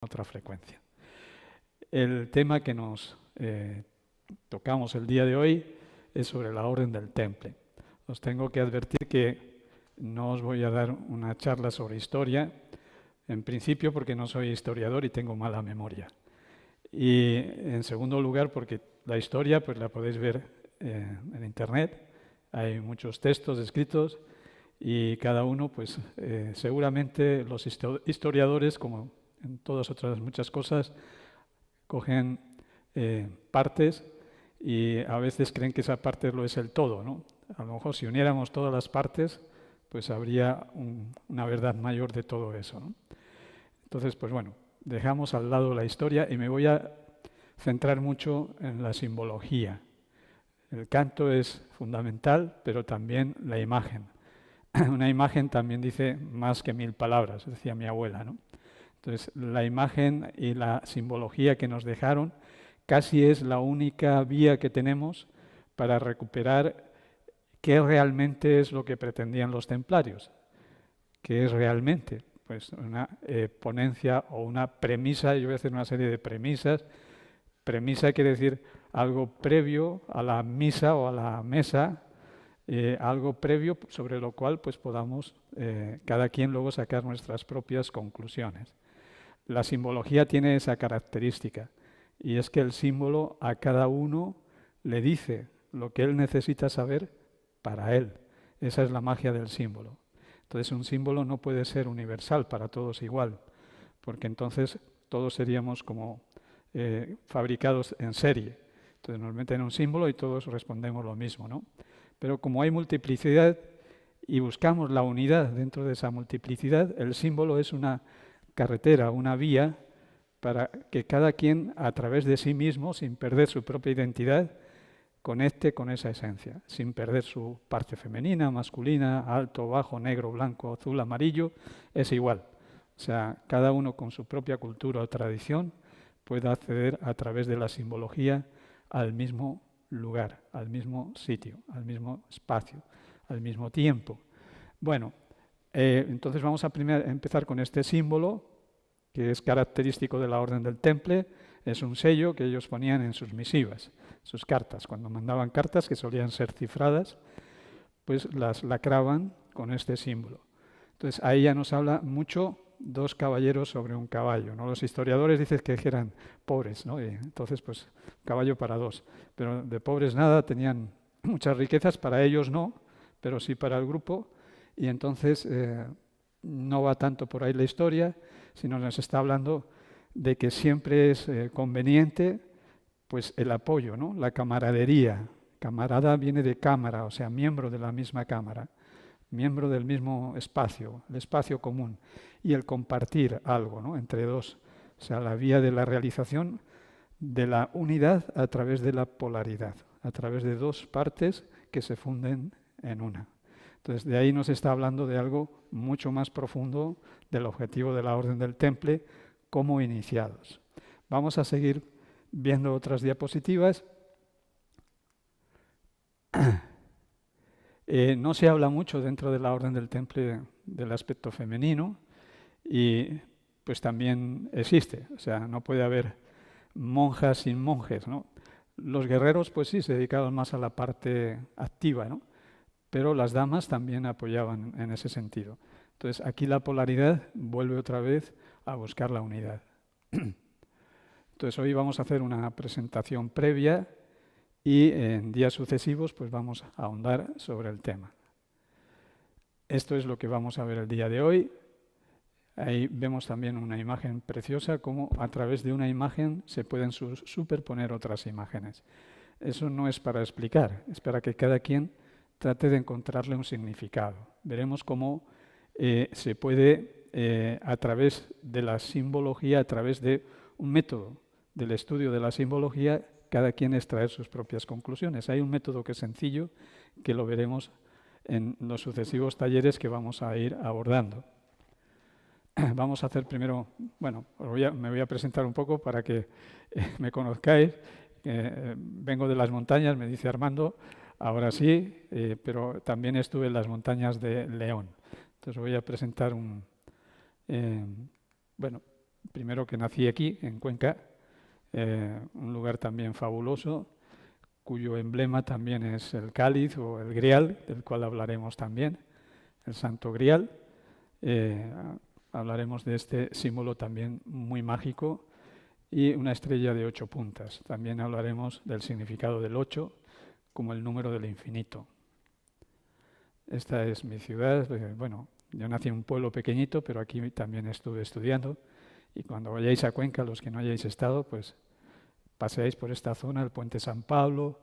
otra frecuencia. El tema que nos tocamos el día de hoy es sobre la Orden del Temple. Os tengo que advertir que no os voy a dar una charla sobre historia, en principio porque no soy historiador y tengo mala memoria. Y en segundo lugar porque la historia pues la podéis ver en internet, hay muchos textos escritos y cada uno pues seguramente los historiadores, como en todas otras muchas cosas, cogen partes y a veces creen que esa parte lo es el todo, ¿no? A lo mejor si uniéramos todas las partes, pues habría una verdad mayor de todo eso, ¿no? Entonces, pues bueno, dejamos al lado la historia y me voy a centrar mucho en la simbología. El canto es fundamental, pero también la imagen. Una imagen también dice más que 1000 palabras, decía mi abuela, ¿no? Entonces, la imagen y la simbología que nos dejaron casi es la única vía que tenemos para recuperar qué realmente es lo que pretendían los templarios. ¿Qué es realmente? Pues una ponencia o una premisa, yo voy a hacer una serie de premisas. Premisa quiere decir algo previo a la misa o a la mesa, algo previo sobre lo cual pues podamos cada quien luego sacar nuestras propias conclusiones. La simbología tiene esa característica y es que el símbolo a cada uno le dice lo que él necesita saber para él. Esa es la magia del símbolo. Entonces un símbolo no puede ser universal para todos igual, porque entonces todos seríamos como fabricados en serie. Entonces nos meten un símbolo y todos respondemos lo mismo, ¿no? Pero como hay multiplicidad y buscamos la unidad dentro de esa multiplicidad, el símbolo es una carretera, una vía para que cada quien a través de sí mismo, sin perder su propia identidad, conecte con esa esencia, sin perder su parte femenina, masculina, alto, bajo, negro, blanco, azul, amarillo, es igual. O sea, cada uno con su propia cultura o tradición puede acceder a través de la simbología al mismo lugar, al mismo sitio, al mismo espacio, al mismo tiempo. Bueno, entonces vamos a empezar con este símbolo que es característico de la Orden del Temple. Es un sello que ellos ponían en sus misivas, sus cartas. Cuando mandaban cartas que solían ser cifradas, pues las lacraban con este símbolo. Entonces ahí ya nos habla mucho dos caballeros sobre un caballo, ¿no? Los historiadores dicen que eran pobres, ¿no? Y entonces pues caballo para dos. Pero de pobres nada, tenían muchas riquezas, para ellos no, pero sí para el grupo. Y entonces no va tanto por ahí la historia, sino nos está hablando de que siempre es conveniente pues el apoyo, ¿no? La camaradería. Camarada viene de cámara, o sea, miembro de la misma cámara, miembro del mismo espacio, el espacio común, y el compartir algo, ¿no? Entre dos. O sea, la vía de la realización de la unidad a través de la polaridad, a través de dos partes que se funden en una. Entonces, de ahí nos está hablando de algo mucho más profundo del objetivo de la Orden del Temple como iniciados. Vamos a seguir viendo otras diapositivas. No se habla mucho dentro de la Orden del Temple del aspecto femenino y pues también existe. O sea, no puede haber monjas sin monjes, ¿no? Los guerreros pues sí se dedicaban más a la parte activa, ¿no? Pero las damas también apoyaban en ese sentido. Entonces aquí la polaridad vuelve otra vez a buscar la unidad. Entonces hoy vamos a hacer una presentación previa y en días sucesivos pues vamos a ahondar sobre el tema. Esto es lo que vamos a ver el día de hoy. Ahí vemos también una imagen preciosa, como a través de una imagen se pueden superponer otras imágenes. Eso no es para explicar, es para que cada quien trate de encontrarle un significado. Veremos cómo se puede, a través de la simbología, a través de un método del estudio de la simbología, cada quien extraer sus propias conclusiones. Hay un método que es sencillo, que lo veremos en los sucesivos talleres que vamos a ir abordando. Vamos a hacer primero, bueno, me voy a presentar un poco para que me conozcáis. Vengo de las montañas, me dice Armando, ahora sí, pero también estuve en las montañas de León. Entonces voy a presentar bueno, primero que nací aquí, en Cuenca, un lugar también fabuloso, cuyo emblema también es el cáliz o el grial, del cual hablaremos también, el Santo Grial. Hablaremos de este símbolo también muy mágico, y una estrella de 8 puntas. También hablaremos del significado del 8 como el número del infinito. Esta es mi ciudad. Bueno, yo nací en un pueblo pequeñito, pero aquí también estuve estudiando. Y cuando vayáis a Cuenca, los que no hayáis estado, pues paseáis por esta zona, el Puente San Pablo,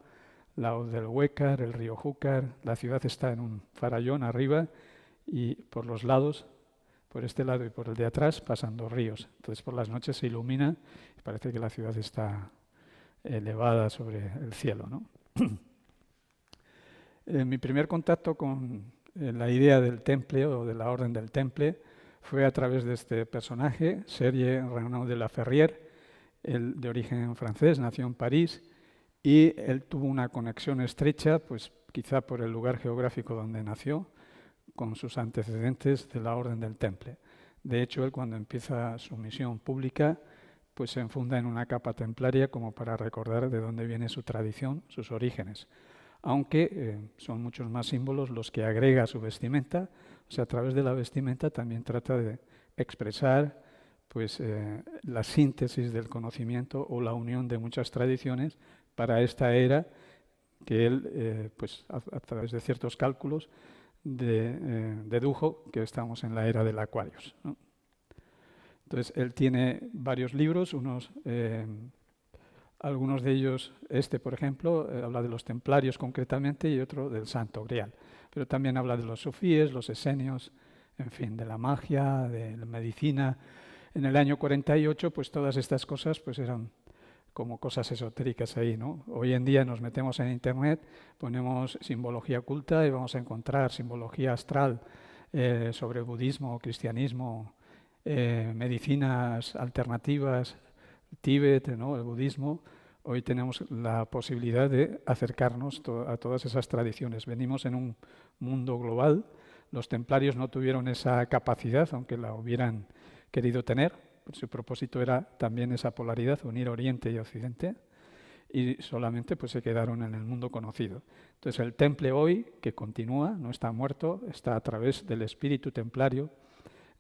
la Hoz del Huécar, el río Júcar. La ciudad está en un farallón arriba y por los lados, por este lado y por el de atrás, pasan 2 ríos. Entonces por las noches se ilumina y parece que la ciudad está elevada sobre el cielo, ¿no? Mi primer contacto con la idea del temple o de la orden del temple fue a través de este personaje, Serge Renaud de la Ferrière. Él, de origen francés, nació en París y él tuvo una conexión estrecha, pues quizá por el lugar geográfico donde nació, con sus antecedentes de la orden del temple. De hecho, él cuando empieza su misión pública, pues se enfunda en una capa templaria como para recordar de dónde viene su tradición, sus orígenes. Aunque son muchos más símbolos los que agrega a su vestimenta, o sea, a través de la vestimenta también trata de expresar pues, la síntesis del conocimiento o la unión de muchas tradiciones para esta era que él, pues, a través de ciertos cálculos, dedujo que estamos en la era del Aquarius, ¿no? Entonces, él tiene varios libros, algunos de ellos, por ejemplo, habla de los templarios concretamente y otro del Santo Grial. Pero también habla de los sufíes, los esenios, en fin, de la magia, de la medicina. En el año 48, pues todas estas cosas pues eran como cosas esotéricas ahí, ¿no? Hoy en día nos metemos en Internet, ponemos simbología oculta y vamos a encontrar simbología astral sobre budismo, cristianismo, medicinas alternativas, Tíbet, ¿no? El budismo. Hoy tenemos la posibilidad de acercarnos a todas esas tradiciones. Venimos en un mundo global. Los templarios no tuvieron esa capacidad, aunque la hubieran querido tener. Su propósito era también esa polaridad, unir Oriente y Occidente, y solamente pues se quedaron en el mundo conocido. Entonces el temple hoy, que continúa, no está muerto, está a través del espíritu templario,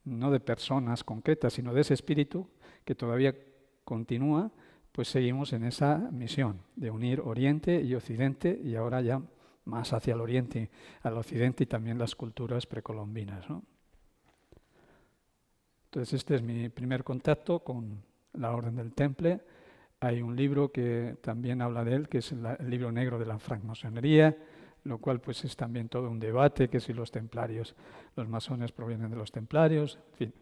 no de personas concretas, sino de ese espíritu que todavía continúa, pues seguimos en esa misión de unir Oriente y Occidente, y ahora ya más hacia el Oriente, al Occidente y también las culturas precolombinas, ¿no? Entonces este es mi primer contacto con la Orden del Temple. Hay un libro que también habla de él, que es el libro negro de la francmasonería, lo cual pues es también todo un debate, que si los templarios, los masones provienen de los templarios, en fin,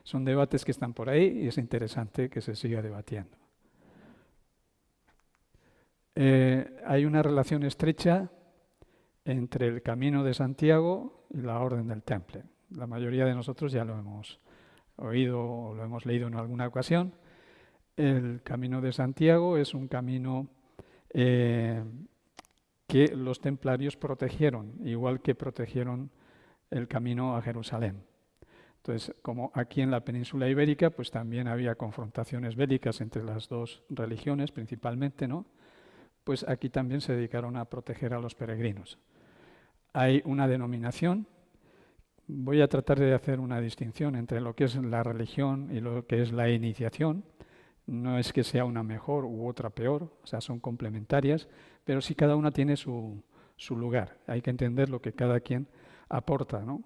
son debates que están por ahí y es interesante que se siga debatiendo. Hay una relación estrecha entre el Camino de Santiago y la Orden del Temple. La mayoría de nosotros ya lo hemos oído o lo hemos leído en alguna ocasión. El Camino de Santiago es un camino que los templarios protegieron, igual que protegieron el camino a Jerusalén. Entonces, como aquí en la península ibérica, pues también había confrontaciones bélicas entre las dos religiones principalmente, ¿no? Pues aquí también se dedicaron a proteger a los peregrinos. Hay una denominación. Voy a tratar de hacer una distinción entre lo que es la religión y lo que es la iniciación. No es que sea una mejor u otra peor, o sea, son complementarias, pero sí cada una tiene su lugar. Hay que entender lo que cada quien aporta, ¿no?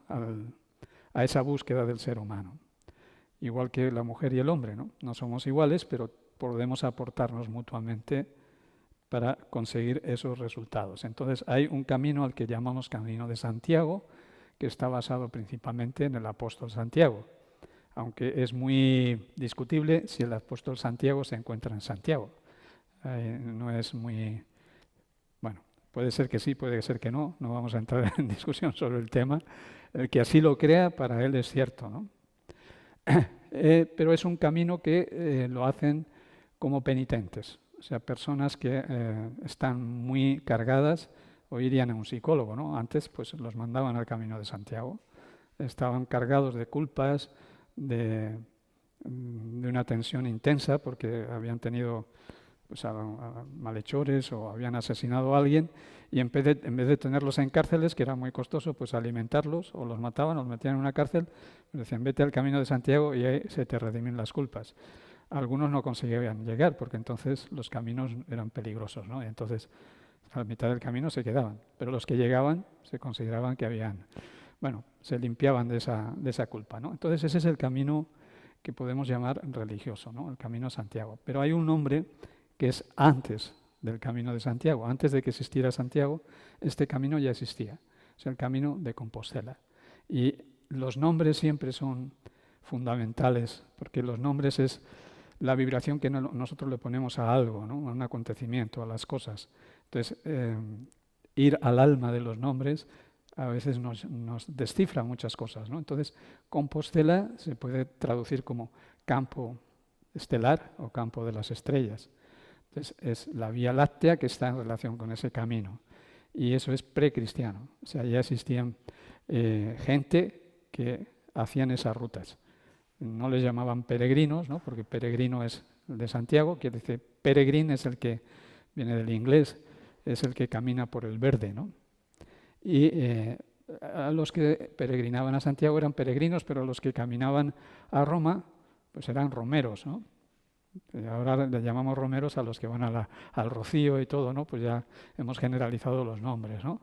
a esa búsqueda del ser humano. Igual que la mujer y el hombre, ¿no? No somos iguales, pero podemos aportarnos mutuamente para conseguir esos resultados. Entonces hay un camino al que llamamos Camino de Santiago, que está basado principalmente en el apóstol Santiago, aunque es muy discutible si el apóstol Santiago se encuentra en Santiago. No es muy... Bueno, puede ser que sí, puede ser que no, no vamos a entrar en discusión sobre el tema. El que así lo crea, para él es cierto, ¿no? Pero es un camino que lo hacen como penitentes, o sea, personas que están muy cargadas o irían a un psicólogo, ¿no? Antes pues los mandaban al Camino de Santiago, estaban cargados de culpas, de de una tensión intensa porque habían tenido pues, a malhechores o habían asesinado a alguien, y en vez de tenerlos en cárceles, que era muy costoso, pues alimentarlos, o los mataban o los metían en una cárcel, pues decían, vete al camino de Santiago y ahí se te redimen las culpas. Algunos no conseguían llegar porque entonces los caminos eran peligrosos, ¿no? Y entonces a la mitad del camino se quedaban, pero los que llegaban se consideraban que habían, bueno, se limpiaban de esa culpa, ¿no? Entonces ese es el camino que podemos llamar religioso, ¿no? El camino a Santiago. Pero hay un nombre que es antes del camino de Santiago. Antes de que existiera Santiago, este camino ya existía. Es el camino de Compostela. Y los nombres siempre son fundamentales, porque los nombres es la vibración que nosotros le ponemos a algo, ¿no? A un acontecimiento, a las cosas. Entonces, ir al alma de los nombres a veces nos descifra muchas cosas, ¿no? Entonces, Compostela se puede traducir como campo estelar o campo de las estrellas. Entonces, es la Vía Láctea que está en relación con ese camino. Y eso es precristiano. O sea, ya existían gente que hacían esas rutas. No les llamaban peregrinos, ¿no? Porque peregrino es el de Santiago, quiere decir peregrin es el que viene del inglés, es el que camina por el verde, ¿no? Y a los que peregrinaban a Santiago eran peregrinos, pero los que caminaban a Roma, pues eran romeros, ¿no? Ahora le llamamos romeros a los que van al Rocío y todo, ¿no? Pues ya hemos generalizado los nombres, ¿no?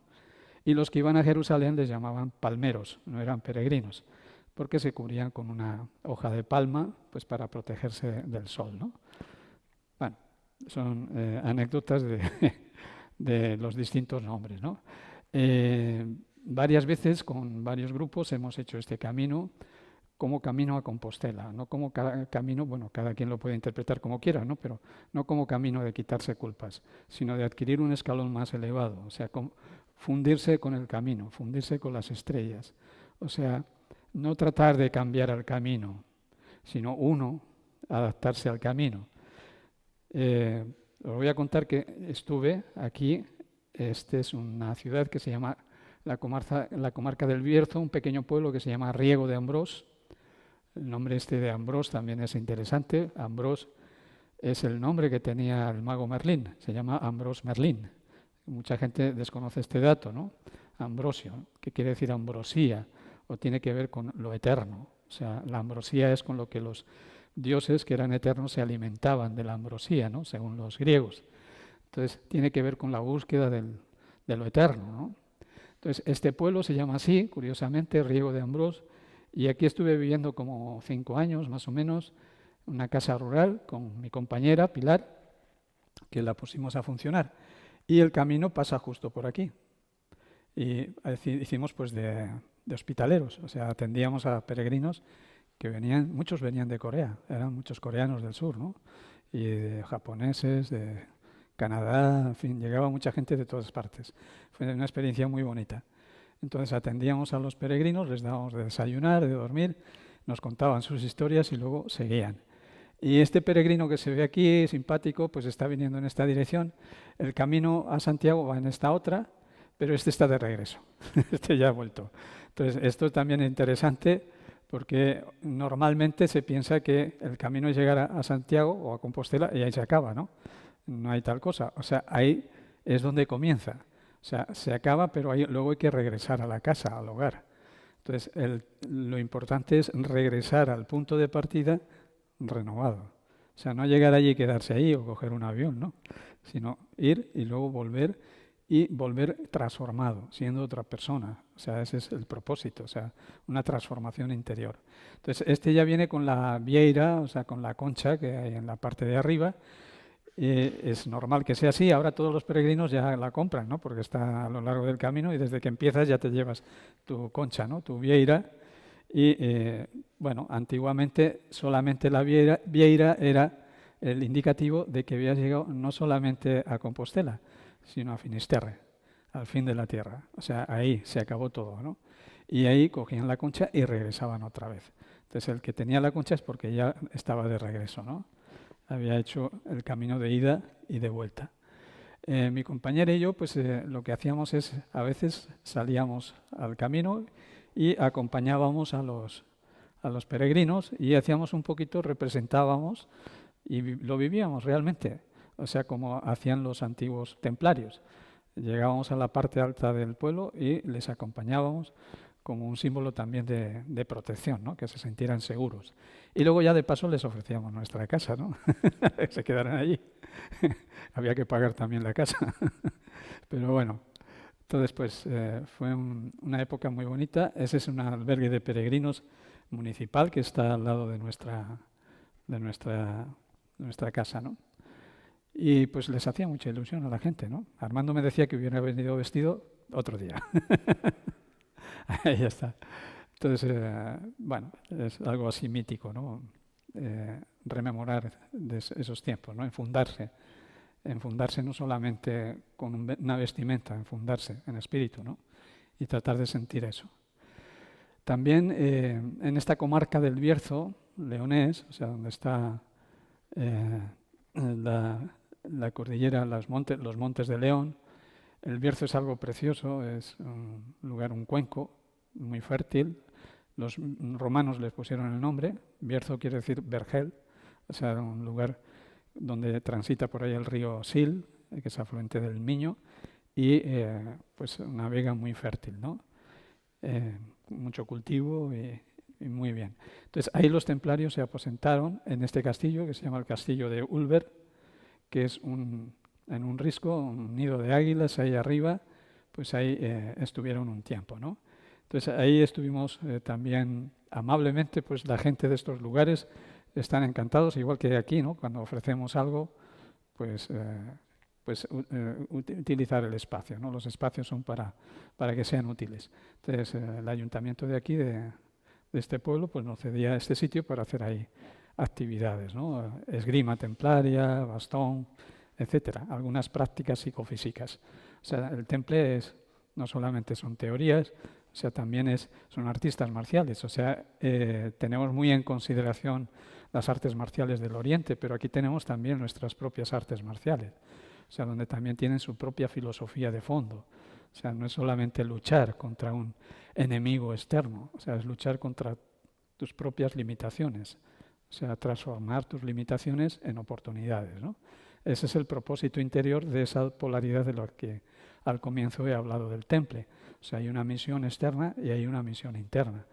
Y los que iban a Jerusalén les llamaban palmeros, no eran peregrinos, porque se cubrían con una hoja de palma, pues para protegerse del sol, ¿no? Bueno, son anécdotas de los distintos nombres, ¿no? Varias veces con varios grupos hemos hecho este camino como camino a Compostela, no como camino, bueno, cada quien lo puede interpretar como quiera, ¿no? Pero no como camino de quitarse culpas, sino de adquirir un escalón más elevado, o sea, fundirse con el camino, fundirse con las estrellas, o sea, no tratar de cambiar el camino, sino uno adaptarse al camino. Os voy a contar que estuve aquí, esta es una ciudad que se llama la comarca del Bierzo, un pequeño pueblo que se llama Riego de Ambrós. El nombre este de Ambrós también es interesante. Ambrós es el nombre que tenía el mago Merlín, se llama Ambrós Merlín. Mucha gente desconoce este dato, ¿no? Ambrosio, que quiere decir ambrosía, o tiene que ver con lo eterno. O sea, la ambrosía es con lo que los dioses que eran eternos se alimentaban de la ambrosía, ¿no? Según los griegos. Entonces, tiene que ver con la búsqueda de lo eterno, ¿no? Entonces, este pueblo se llama así, curiosamente, Riego de Ambrós, y aquí estuve viviendo como 5 años, más o menos, en una casa rural con mi compañera Pilar, que la pusimos a funcionar. Y el camino pasa justo por aquí. Y hicimos pues de hospitaleros, o sea, atendíamos a peregrinos que venían, muchos venían de Corea, eran muchos coreanos del sur, ¿no? Y de japoneses, de Canadá, en fin, llegaba mucha gente de todas partes. Fue una experiencia muy bonita. Entonces atendíamos a los peregrinos, les dábamos de desayunar, de dormir, nos contaban sus historias y luego seguían. Y este peregrino que se ve aquí, simpático, pues está viniendo en esta dirección. El camino a Santiago va en esta otra, pero este está de regreso. Este ya ha vuelto. Entonces, esto es también interesante porque normalmente se piensa que el camino es llegar a Santiago o a Compostela y ahí se acaba, ¿no? No hay tal cosa. O sea, ahí es donde comienza. O sea, se acaba, pero luego hay que regresar a la casa, al hogar. Entonces, lo importante es regresar al punto de partida renovado. O sea, no llegar allí y quedarse ahí o coger un avión, ¿no? Sino ir y luego volver y volver transformado, siendo otra persona. O sea, ese es el propósito, o sea, una transformación interior. Entonces, este ya viene con la vieira, o sea, con la concha que hay en la parte de arriba. Es normal que sea así. Ahora todos los peregrinos ya la compran, ¿no? Porque está a lo largo del camino y desde que empiezas ya te llevas tu concha, ¿no? Tu vieira. Y bueno, antiguamente solamente la vieira era el indicativo de que habías llegado no solamente a Compostela, sino a Finisterre, al fin de la tierra. O sea, ahí se acabó todo, ¿no? Y ahí cogían la concha y regresaban otra vez. Entonces, el que tenía la concha es porque ya estaba de regreso, ¿no? Había hecho el camino de ida y de vuelta. Mi compañera y yo, pues lo que hacíamos es, a veces salíamos al camino y acompañábamos a a los peregrinos y hacíamos un poquito, representábamos y lo vivíamos realmente, o sea, como hacían los antiguos templarios. Llegábamos a la parte alta del pueblo y les acompañábamos como un símbolo también de protección, ¿no? Que se sintieran seguros. Y luego ya de paso les ofrecíamos nuestra casa, ¿no? Que se quedaran allí. Había que pagar también la casa. Pero bueno, entonces pues fue una época muy bonita. Ese es un albergue de peregrinos municipal que está al lado de nuestra casa, ¿no? Y pues les hacía mucha ilusión a la gente, ¿no? Armando me decía que hubiera venido vestido otro día. Ahí ya está. Entonces, bueno, es algo así mítico, ¿no? Rememorar esos tiempos, ¿no? Enfundarse no solamente con una vestimenta, enfundarse en espíritu, ¿no? Y tratar de sentir eso. También en esta comarca del Bierzo, leonés, o sea, donde está la cordillera, los montes de León, el Bierzo es algo precioso, es un lugar, un cuenco muy fértil. Los romanos les pusieron el nombre, Bierzo quiere decir vergel, o sea, un lugar donde transita por ahí el río Sil, que es afluente del Miño, y pues una vega muy fértil, ¿no? Mucho cultivo y muy bien. Entonces ahí los templarios se aposentaron en este castillo que se llama el castillo de Ulver, que es en un risco, un nido de águilas ahí arriba, pues ahí estuvieron un tiempo, ¿no? Entonces ahí estuvimos también amablemente, pues la gente de estos lugares están encantados, igual que aquí, ¿no? Cuando ofrecemos algo, pues utilizar el espacio, ¿no? Los espacios son para que sean útiles. Entonces el ayuntamiento de aquí, de este pueblo, pues nos cedía este sitio para hacer ahí actividades, ¿no? Esgrima templaria, bastón, etcétera, algunas prácticas psicofísicas. O sea, el temple no solamente son teorías, o sea, también son artistas marciales. O sea, tenemos muy en consideración las artes marciales del Oriente, pero aquí tenemos también nuestras propias artes marciales. O sea, donde también tienen su propia filosofía de fondo. O sea, no es solamente luchar contra un enemigo externo, o sea, es luchar contra tus propias limitaciones. O sea, transformar tus limitaciones en oportunidades, ¿no? Ese es el propósito interior de esa polaridad de lo que al comienzo he hablado del temple. O sea, hay una misión externa y hay una misión interna.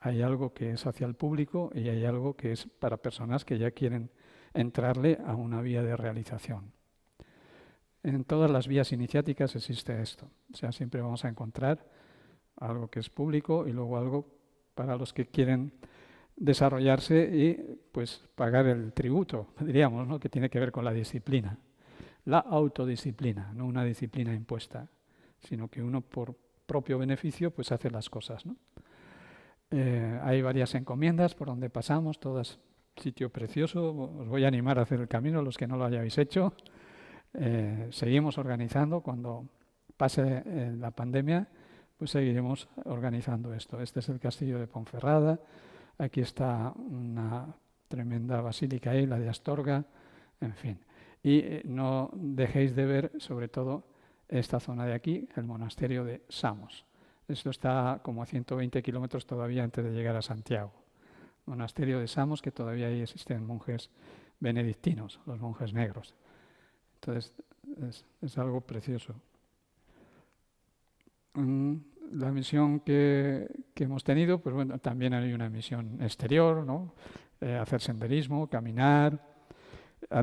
Hay algo que es hacia el público y hay algo que es para personas que ya quieren entrarle a una vía de realización. En todas las vías iniciáticas existe esto. O sea, siempre vamos a encontrar algo que es público y luego algo para los que quieren desarrollarse y pues pagar el tributo, diríamos, ¿no? Que tiene que ver con la disciplina. La autodisciplina, no una disciplina impuesta, sino que uno por propio beneficio pues hace las cosas, ¿no? Hay varias encomiendas por donde pasamos, todas sitio precioso. Os voy a animar a hacer el camino, los que no lo hayáis hecho. Seguimos organizando, cuando pase la pandemia, pues seguiremos organizando esto. Este es el castillo de Ponferrada, aquí está una tremenda basílica ahí, la de Astorga, en fin. Y no dejéis de ver, sobre todo, esta zona de aquí, el monasterio de Samos. Esto está como a 120 kilómetros todavía antes de llegar a Santiago. Monasterio de Samos, que todavía ahí existen monjes benedictinos, los monjes negros. Entonces, es algo precioso. La misión que hemos tenido, pues bueno, también hay una misión exterior, ¿no? Hacer senderismo, caminar,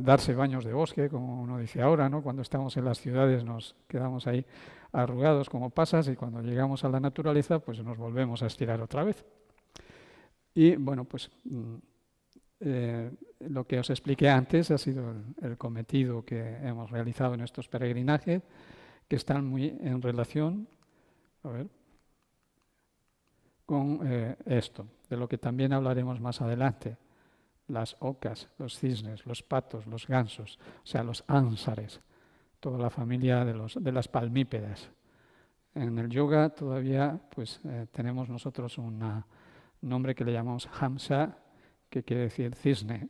darse baños de bosque, como uno dice ahora, ¿no? Cuando estamos en las ciudades nos quedamos ahí arrugados como pasas y cuando llegamos a la naturaleza, pues nos volvemos a estirar otra vez. Y bueno, pues lo que os expliqué antes ha sido el cometido que hemos realizado en estos peregrinajes, que están muy en relación con esto, de lo que también hablaremos más adelante. Las ocas, los cisnes, los patos, los gansos, o sea, los ánsares, toda la familia de las palmípedas. En el yoga todavía pues tenemos nosotros un nombre que le llamamos hamsa, que quiere decir cisne,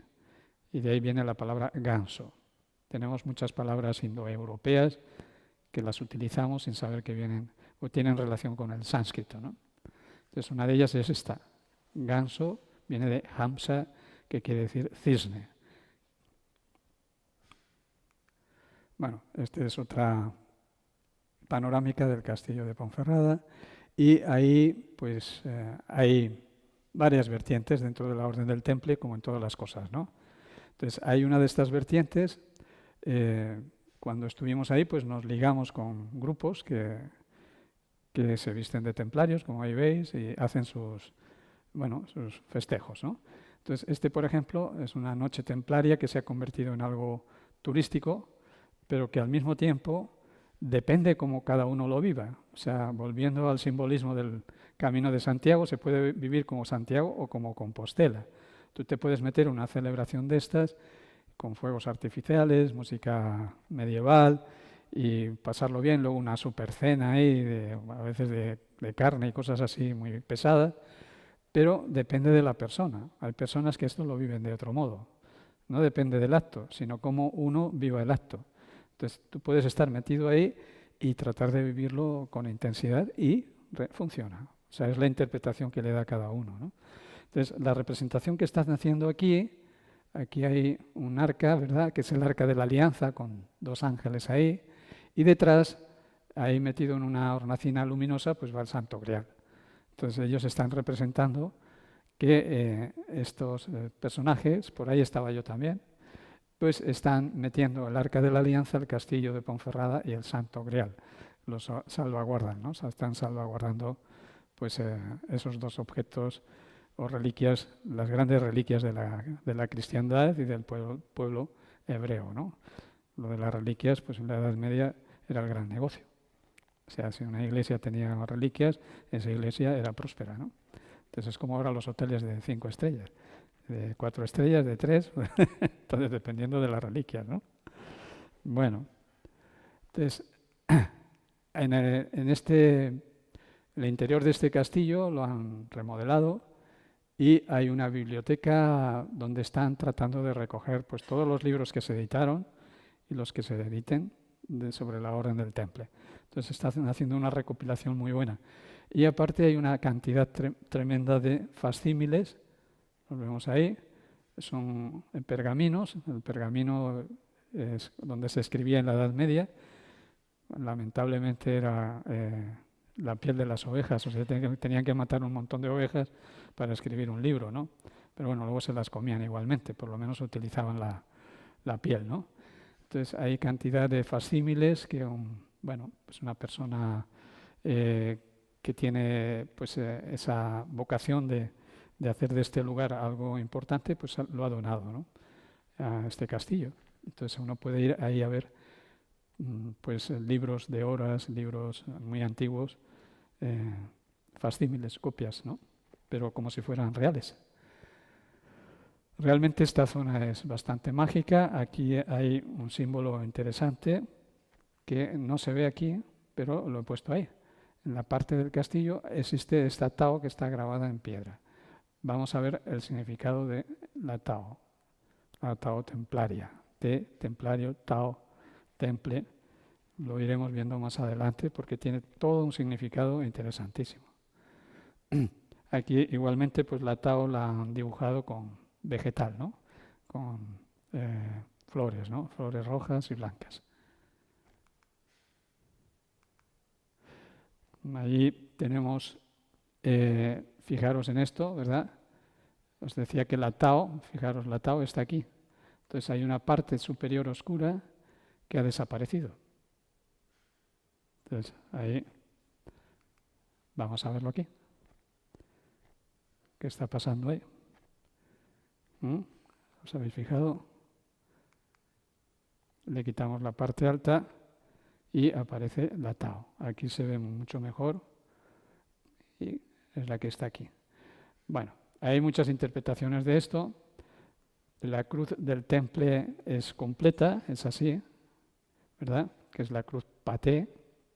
y de ahí viene la palabra ganso. Tenemos muchas palabras indoeuropeas que las utilizamos sin saber que vienen o tienen relación con el sánscrito, ¿no? Entonces una de ellas es esta, ganso, viene de Hamsa, que quiere decir cisne. Bueno, esta es otra panorámica del castillo de Ponferrada, y ahí pues hay varias vertientes dentro de la Orden del Temple, como en todas las cosas, ¿no? Entonces, hay una de estas vertientes. Cuando estuvimos ahí, pues nos ligamos con grupos que se visten de templarios, como ahí veis, y hacen sus festejos, ¿no? Entonces, por ejemplo, es una noche templaria que se ha convertido en algo turístico, pero que al mismo tiempo depende cómo cada uno lo viva. O sea, volviendo al simbolismo del Camino de Santiago, se puede vivir como Santiago o como Compostela. Tú te puedes meter en una celebración de estas con fuegos artificiales, música medieval y pasarlo bien, luego una super cena ahí, a veces de carne y cosas así muy pesadas, pero depende de la persona. Hay personas que esto lo viven de otro modo. No depende del acto, sino cómo uno viva el acto. Entonces, tú puedes estar metido ahí y tratar de vivirlo con intensidad y funciona. O sea, es la interpretación que le da cada uno, ¿no? Entonces, la representación que están haciendo aquí hay un arca, ¿verdad?, que es el arca de la alianza, con 2 ángeles ahí, y detrás, ahí metido en una hornacina luminosa, pues va el Santo Grial. Entonces, ellos están representando que estos personajes, por ahí estaba yo también, pues están metiendo el arca de la alianza, el castillo de Ponferrada y el Santo Grial. Los salvaguardan, ¿no? O sea, están salvaguardando pues, esos 2 objetos o reliquias, las grandes reliquias de la cristiandad y del pueblo hebreo, ¿no? Lo de las reliquias, pues en la Edad Media era el gran negocio. O sea, si una iglesia tenía reliquias, esa iglesia era próspera, ¿no? Entonces es como ahora los hoteles de 5 estrellas, de 4 estrellas, de 3, entonces dependiendo de las reliquias, ¿no? Bueno, entonces en el interior de este castillo lo han remodelado y hay una biblioteca donde están tratando de recoger pues todos los libros que se editaron y los que se editen sobre la Orden del Temple. Entonces están haciendo una recopilación muy buena. Y aparte hay una cantidad tremenda de facsímiles, los vemos ahí, son pergaminos. El pergamino es donde se escribía en la Edad Media. Lamentablemente era la piel de las ovejas, o sea, tenían que matar un montón de ovejas para escribir un libro, ¿no? Pero bueno, luego se las comían igualmente, por lo menos utilizaban la piel, ¿no? Entonces hay cantidad de facsímiles que pues una persona que tiene pues esa vocación de hacer de este lugar algo importante, pues lo ha donado, ¿no?, a este castillo. Entonces uno puede ir ahí a ver pues libros de horas, libros muy antiguos, facsímiles, copias, ¿no?, pero como si fueran reales. Realmente esta zona es bastante mágica. Aquí hay un símbolo interesante que no se ve aquí, pero lo he puesto ahí. En la parte del castillo existe esta Tao que está grabada en piedra. Vamos a ver el significado de la Tao templaria. Templario, Tao, temple. Lo iremos viendo más adelante porque tiene todo un significado interesantísimo. Aquí igualmente pues la Tao la han dibujado con vegetal, ¿no?, con flores, ¿no?, flores rojas y blancas. Allí tenemos, fijaros en esto, ¿verdad? Os decía que la Tao, fijaros, la Tao está aquí. Entonces hay una parte superior oscura que ha desaparecido. Entonces ahí vamos a verlo aquí. ¿Qué está pasando ahí? ¿Os habéis fijado? Le quitamos la parte alta y aparece la Tao. Aquí se ve mucho mejor y es la que está aquí. Bueno, hay muchas interpretaciones de esto. La cruz del temple es completa, es así, ¿verdad?, que es la cruz paté.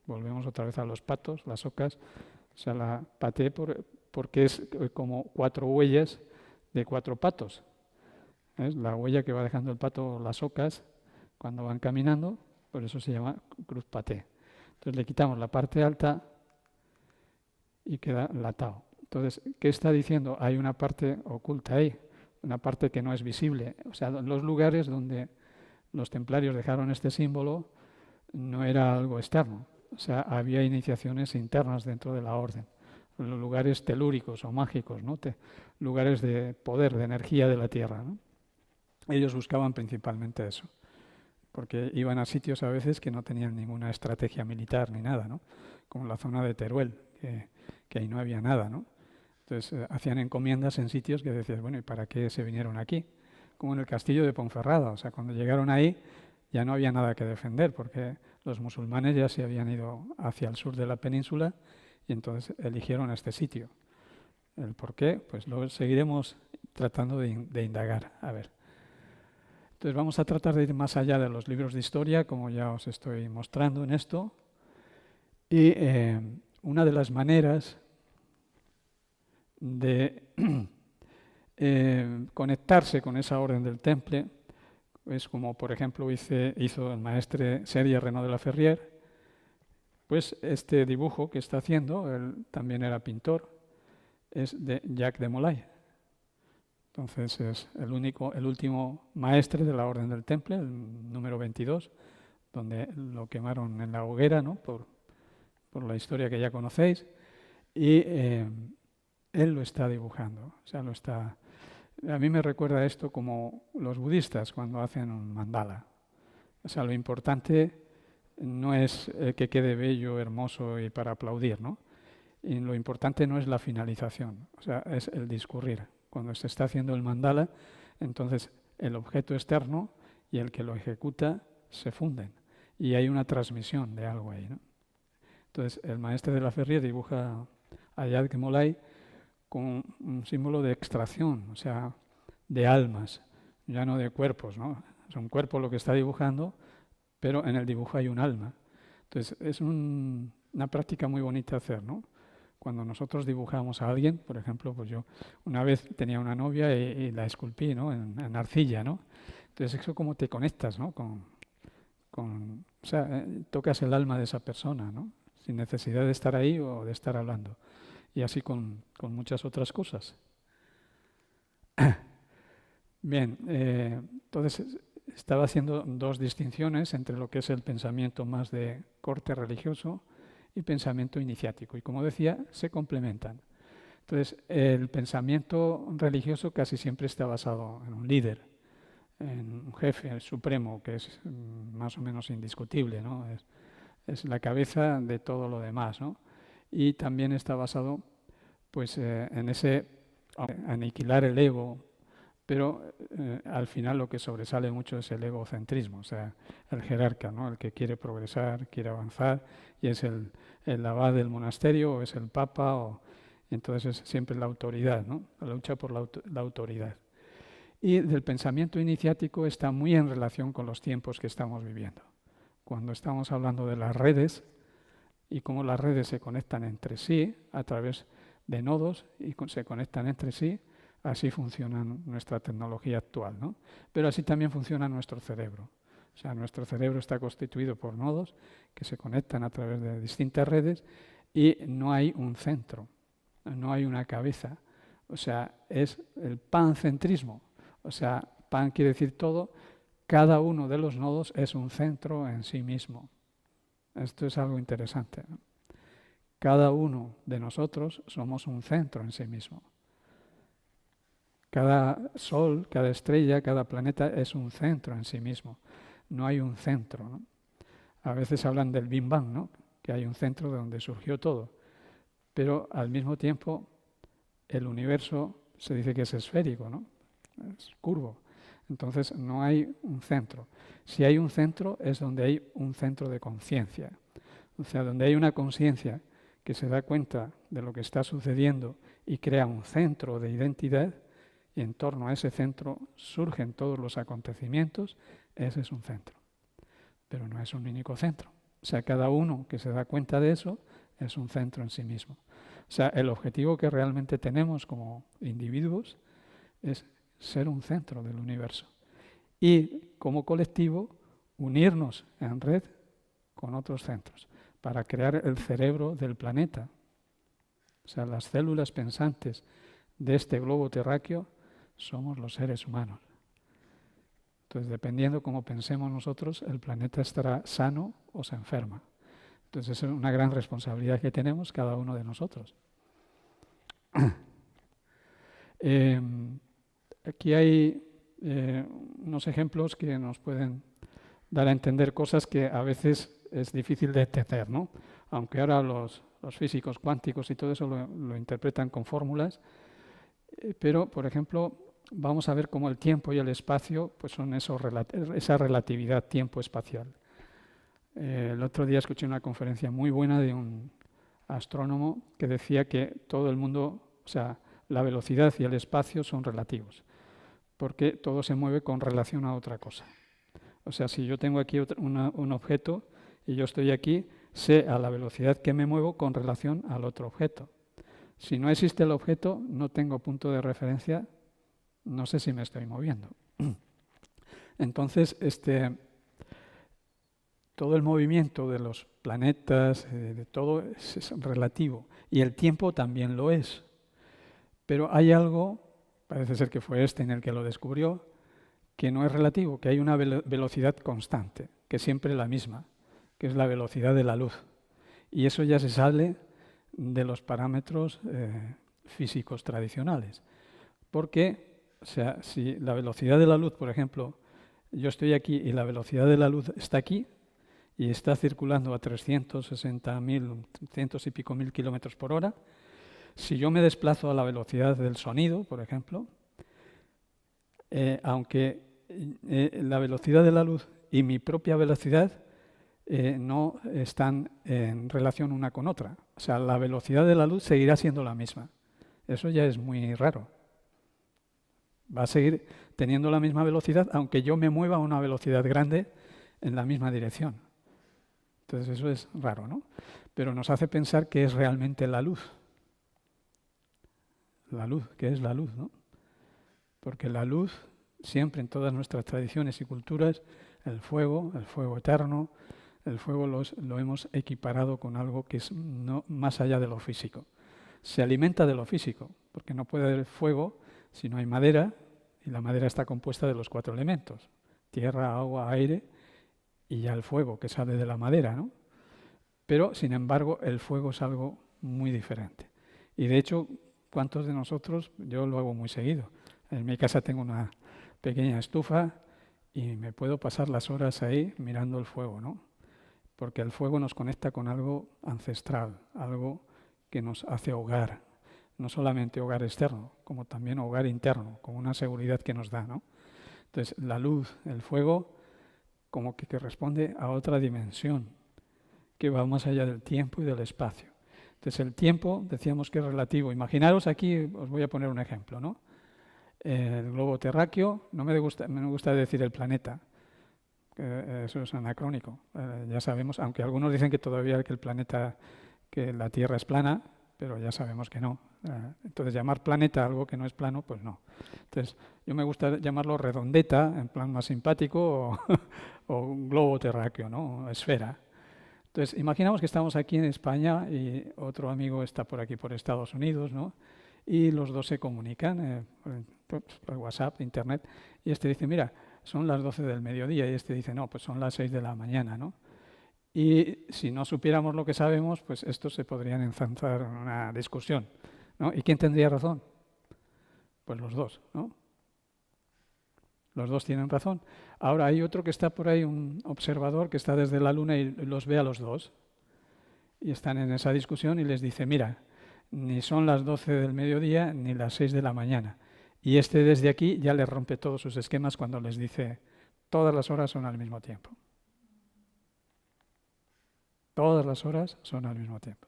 Volvemos otra vez a los patos, las ocas. O sea, la paté porque es como 4 huellas de 4 patos. ¿Ves? La huella que va dejando el pato, las ocas, cuando van caminando, por eso se llama cruz paté. Entonces le quitamos la parte alta y queda la Tao. Entonces, ¿qué está diciendo? Hay una parte oculta ahí, una parte que no es visible. O sea, los lugares donde los templarios dejaron este símbolo no era algo externo. O sea, había iniciaciones internas dentro de la orden. Los lugares telúricos o mágicos, ¿no? Lugares de poder, de energía de la tierra, ¿no? Ellos buscaban principalmente eso, porque iban a sitios a veces que no tenían ninguna estrategia militar ni nada, ¿no? Como la zona de Teruel, que ahí no había nada, ¿no? Entonces hacían encomiendas en sitios que decías, bueno, ¿y para qué se vinieron aquí? Como en el castillo de Ponferrada, o sea, cuando llegaron ahí ya no había nada que defender, porque los musulmanes ya se habían ido hacia el sur de la península y entonces eligieron este sitio. ¿El por qué? Pues lo seguiremos tratando de indagar. A ver. Entonces vamos a tratar de ir más allá de los libros de historia, como ya os estoy mostrando en esto. Y una de las maneras de conectarse con esa orden del Temple es como, por ejemplo, hizo el maestre Serge Renaud de la Ferrière. Pues este dibujo que está haciendo, él también era pintor, es de Jacques de Molay. Entonces es el último maestre de la Orden del Temple, el número 22, donde lo quemaron en la hoguera, ¿no? por la historia que ya conocéis, y él lo está dibujando. O sea, a mí me recuerda esto como los budistas cuando hacen un mandala. O sea, lo importante no es que quede bello, hermoso y para aplaudir, ¿no? Y lo importante no es la finalización, o sea, es el discurrir. Cuando se está haciendo el mandala, entonces el objeto externo y el que lo ejecuta se funden y hay una transmisión de algo ahí, ¿no? Entonces el maestre de la Ferrière dibuja a Jacques Molay con un símbolo de extracción, o sea, de almas, ya no de cuerpos, ¿no? Es un cuerpo lo que está dibujando, pero en el dibujo hay un alma. Entonces es una práctica muy bonita hacer, ¿no? Cuando nosotros dibujamos a alguien, por ejemplo, pues yo una vez tenía una novia y la esculpí, ¿no? en arcilla, ¿no? Entonces eso como te conectas, ¿no? O sea, tocas el alma de esa persona, ¿no? Sin necesidad de estar ahí o de estar hablando. Y así con muchas otras cosas. Bien, entonces estaba haciendo dos distinciones entre lo que es el pensamiento más de corte religioso y pensamiento iniciático. Y como decía, se complementan. Entonces, el pensamiento religioso casi siempre está basado en un líder, en un jefe supremo, que es más o menos indiscutible, ¿no? Es la cabeza de todo lo demás, ¿no? Y también está basado pues, en ese aniquilar el ego, pero al final lo que sobresale mucho es el egocentrismo, o sea, el jerarca, ¿no? El que quiere progresar, quiere avanzar, y es el abad del monasterio, o es el papa, entonces es siempre la autoridad, ¿no? La lucha por la autoridad. Y del pensamiento iniciático está muy en relación con los tiempos que estamos viviendo. Cuando estamos hablando de las redes y cómo las redes se conectan entre sí a través de nodos y se conectan entre sí, así funciona nuestra tecnología actual, ¿no? Pero así también funciona nuestro cerebro. O sea, nuestro cerebro está constituido por nodos que se conectan a través de distintas redes y no hay un centro, no hay una cabeza. O sea, es el pancentrismo. O sea, pan quiere decir todo. Cada uno de los nodos es un centro en sí mismo. Esto es algo interesante, ¿no? Cada uno de nosotros somos un centro en sí mismo. Cada sol, cada estrella, cada planeta es un centro en sí mismo. No hay un centro, ¿no? A veces hablan del Big Bang, ¿no? Que hay un centro de donde surgió todo. Pero al mismo tiempo el universo se dice que es esférico, ¿no? Es curvo. Entonces no hay un centro. Si hay un centro es donde hay un centro de conciencia. O sea, donde hay una conciencia que se da cuenta de lo que está sucediendo y crea un centro de identidad, y en torno a ese centro surgen todos los acontecimientos, ese es un centro. Pero no es un único centro. O sea, cada uno que se da cuenta de eso es un centro en sí mismo. O sea, el objetivo que realmente tenemos como individuos es ser un centro del universo. Y como colectivo, unirnos en red con otros centros para crear el cerebro del planeta. O sea, las células pensantes de este globo terráqueo somos los seres humanos. Entonces, dependiendo cómo pensemos nosotros, el planeta estará sano o se enferma. Entonces, es una gran responsabilidad que tenemos cada uno de nosotros. Aquí hay unos ejemplos que nos pueden dar a entender cosas que a veces es difícil de entender, ¿no? Aunque ahora los físicos cuánticos y todo eso lo interpretan con fórmulas, pero, por ejemplo, vamos a ver cómo el tiempo y el espacio pues son esa relatividad tiempo-espacial. El otro día escuché una conferencia muy buena de un astrónomo que decía que todo el mundo, o sea, la velocidad y el espacio son relativos, porque todo se mueve con relación a otra cosa. O sea, si yo tengo aquí un objeto y yo estoy aquí, sé a la velocidad que me muevo con relación al otro objeto. Si no existe el objeto, no tengo punto de referencia, no sé si me estoy moviendo. Entonces, todo el movimiento de los planetas, de todo, es relativo. Y el tiempo también lo es. Pero hay algo, parece ser que fue en el que lo descubrió, que no es relativo, que hay una velocidad constante, que siempre es la misma, que es la velocidad de la luz. Y eso ya se sale de los parámetros físicos tradicionales. Porque, o sea, si la velocidad de la luz, por ejemplo, yo estoy aquí y la velocidad de la luz está aquí y está circulando a 360.000, 300 y pico mil kilómetros por hora, si yo me desplazo a la velocidad del sonido, por ejemplo, aunque la velocidad de la luz y mi propia velocidad no están en relación una con otra. O sea, la velocidad de la luz seguirá siendo la misma. Eso ya es muy raro. Va a seguir teniendo la misma velocidad, aunque yo me mueva a una velocidad grande en la misma dirección. Entonces eso es raro, ¿no? Pero nos hace pensar que es realmente la luz. La luz, ¿qué es la luz, no? Porque la luz, siempre en todas nuestras tradiciones y culturas, el fuego eterno, el fuego lo hemos equiparado con algo que es más allá de lo físico. Se alimenta de lo físico, porque no puede haber fuego si no hay madera, y la madera está compuesta de los 4 elementos, tierra, agua, aire, y ya el fuego que sale de la madera, ¿no? Pero, sin embargo, el fuego es algo muy diferente. Y de hecho, ¿cuántos de nosotros? Yo lo hago muy seguido. En mi casa tengo una pequeña estufa y me puedo pasar las horas ahí mirando el fuego, ¿no? Porque el fuego nos conecta con algo ancestral, algo que nos hace hogar. No solamente hogar externo, como también hogar interno, como una seguridad que nos da, ¿no? Entonces, la luz, el fuego, como que responde a otra dimensión, que va más allá del tiempo y del espacio. Entonces, el tiempo, decíamos que es relativo. Imaginaros aquí, os voy a poner un ejemplo, ¿no? El globo terráqueo, no me gusta decir el planeta, eso es anacrónico. Ya sabemos, aunque algunos dicen que todavía que la Tierra es plana, pero ya sabemos que no. Entonces, llamar planeta a algo que no es plano, pues no. Entonces, yo me gusta llamarlo redondeta, en plan más simpático, o un globo terráqueo, ¿no? O esfera. Entonces, imaginamos que estamos aquí en España y otro amigo está por aquí, por Estados Unidos, ¿no? Y los dos se comunican por WhatsApp, Internet, y este dice, mira, son las 12 del mediodía, y este dice, no, pues son las 6 de la mañana, ¿no? Y si no supiéramos lo que sabemos, pues estos se podrían enzarzar en una discusión, ¿no? ¿Y quién tendría razón? Pues los dos, ¿no? Los dos tienen razón. Ahora hay otro que está por ahí, un observador que está desde la Luna y los ve a los dos. Y están en esa discusión y les dice, mira, ni son las 12 del mediodía ni las 6 de la mañana. Y este desde aquí ya le rompe todos sus esquemas cuando les dice, todas las horas son al mismo tiempo. Todas las horas son al mismo tiempo.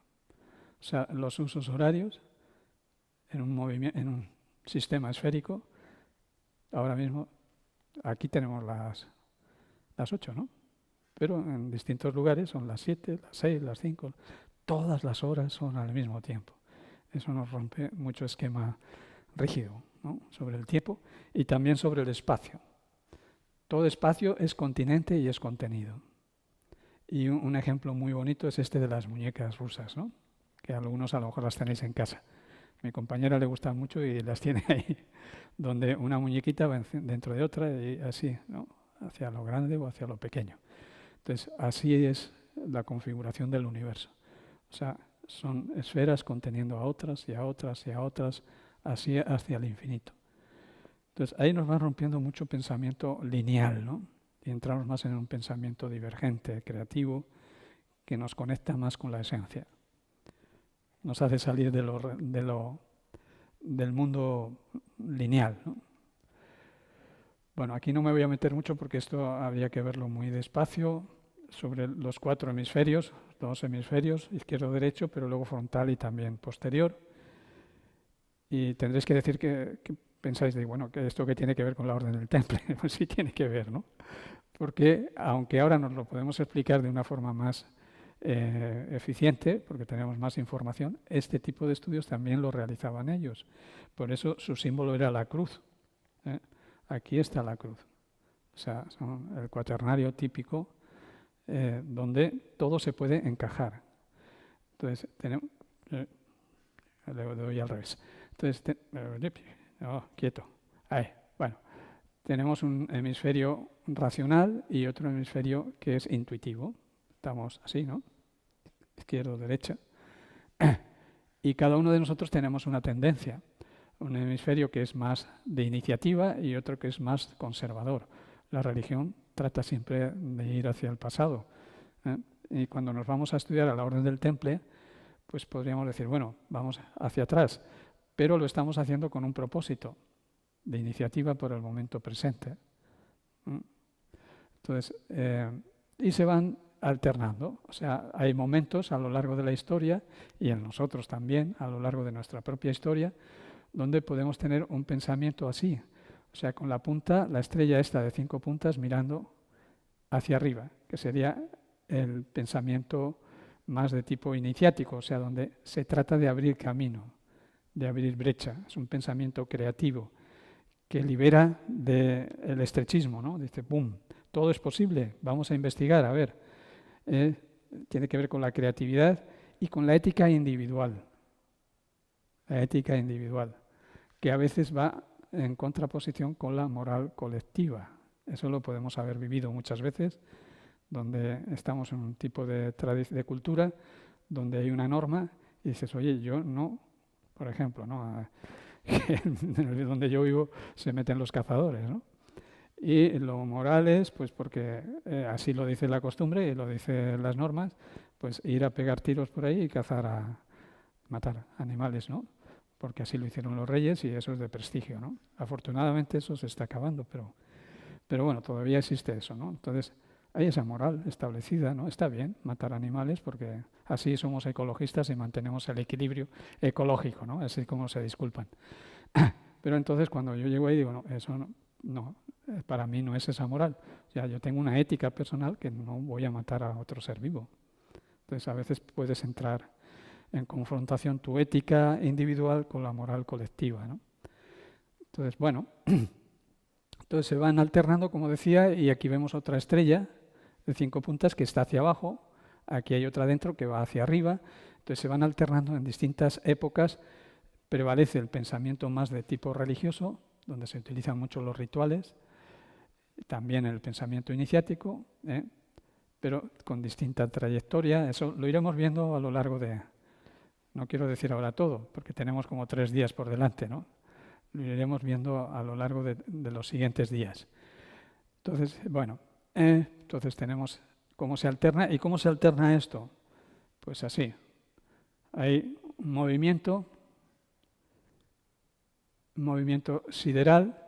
O sea, los usos horarios en un sistema esférico, ahora mismo, aquí tenemos las 8, ¿no? Pero en distintos lugares son las 7, las 6, las 5. Todas las horas son al mismo tiempo. Eso nos rompe mucho esquema rígido, ¿no? Sobre el tiempo y también sobre el espacio. Todo espacio es continente y es contenido. Y un ejemplo muy bonito es este de las muñecas rusas, ¿no? que algunos a lo mejor las tenéis en casa. A mi compañera le gustan mucho y las tiene ahí, donde una muñequita va dentro de otra y así, ¿no? Hacia lo grande o hacia lo pequeño. Entonces, así es la configuración del universo. O sea, son esferas conteniendo a otras y a otras y a otras, así hacia el infinito. Entonces, ahí nos va rompiendo mucho pensamiento lineal, ¿no? Y entramos más en un pensamiento divergente, creativo, que nos conecta más con la esencia. Nos hace salir del mundo lineal, ¿no? Bueno, aquí no me voy a meter mucho porque esto habría que verlo muy despacio, sobre los 4 hemisferios, 2 hemisferios, izquierdo-derecho, pero luego frontal y también posterior. Y tendréis que decir que pensáis de, bueno, que esto que tiene que ver con la orden del temple. Pues sí tiene que ver, ¿no? Porque aunque ahora nos lo podemos explicar de una forma más eficiente, porque tenemos más información, este tipo de estudios también lo realizaban ellos. Por eso su símbolo era la cruz. Aquí está la cruz. O sea, son el cuaternario típico donde todo se puede encajar. Entonces, tenemos... le doy al revés. Entonces, quieto. Ahí, bueno. Tenemos un hemisferio racional y otro hemisferio que es intuitivo. Estamos así, ¿no? Izquierdo, derecha. Y cada uno de nosotros tenemos una tendencia. Un hemisferio que es más de iniciativa y otro que es más conservador. La religión trata siempre de ir hacia el pasado. Y cuando nos vamos a estudiar a la orden del temple, pues podríamos decir, bueno, vamos hacia atrás, pero lo estamos haciendo con un propósito de iniciativa por el momento presente. Entonces, y se van alternando. O sea, hay momentos a lo largo de la historia, y en nosotros también, a lo largo de nuestra propia historia, donde podemos tener un pensamiento así. O sea, con la punta, la estrella esta de 5 puntas mirando hacia arriba, que sería el pensamiento más de tipo iniciático, o sea, donde se trata de abrir camino, de abrir brecha. Es un pensamiento creativo que libera del estrechismo, ¿no? Dice, ¡pum!, todo es posible, vamos a investigar, a ver. Tiene que ver con la creatividad y con la ética individual. La ética individual, que a veces va en contraposición con la moral colectiva. Eso lo podemos haber vivido muchas veces, donde estamos en un tipo de cultura donde hay una norma y dices, oye, yo no, por ejemplo, ¿no? Donde yo vivo se meten los cazadores, ¿no? Y lo moral es, pues porque así lo dice la costumbre y lo dicen las normas, pues ir a pegar tiros por ahí y matar animales, ¿no? Porque así lo hicieron los reyes y eso es de prestigio, ¿no? Afortunadamente eso se está acabando, pero bueno, todavía existe eso, ¿no? Entonces, hay esa moral establecida, ¿no? Está bien matar animales porque así somos ecologistas y mantenemos el equilibrio ecológico, ¿no? Así como se disculpan. Pero entonces cuando yo llego ahí digo, no, eso no, para mí no es esa moral. O sea, yo tengo una ética personal que no voy a matar a otro ser vivo. Entonces a veces puedes entrar en confrontación tu ética individual con la moral colectiva, ¿no? Entonces, bueno, entonces se van alternando, como decía, y aquí vemos otra estrella de 5 puntas que está hacia abajo, aquí hay otra dentro que va hacia arriba, entonces se van alternando en distintas épocas. Prevalece el pensamiento más de tipo religioso, donde se utilizan mucho los rituales, también el pensamiento iniciático, pero con distinta trayectoria. Eso lo iremos viendo a lo largo de... No quiero decir ahora todo, porque tenemos como 3 días por delante, ¿no? Lo iremos viendo a lo largo de los siguientes días. Entonces, bueno, entonces tenemos cómo se alterna. ¿Y cómo se alterna esto? Pues así. Hay un movimiento sideral.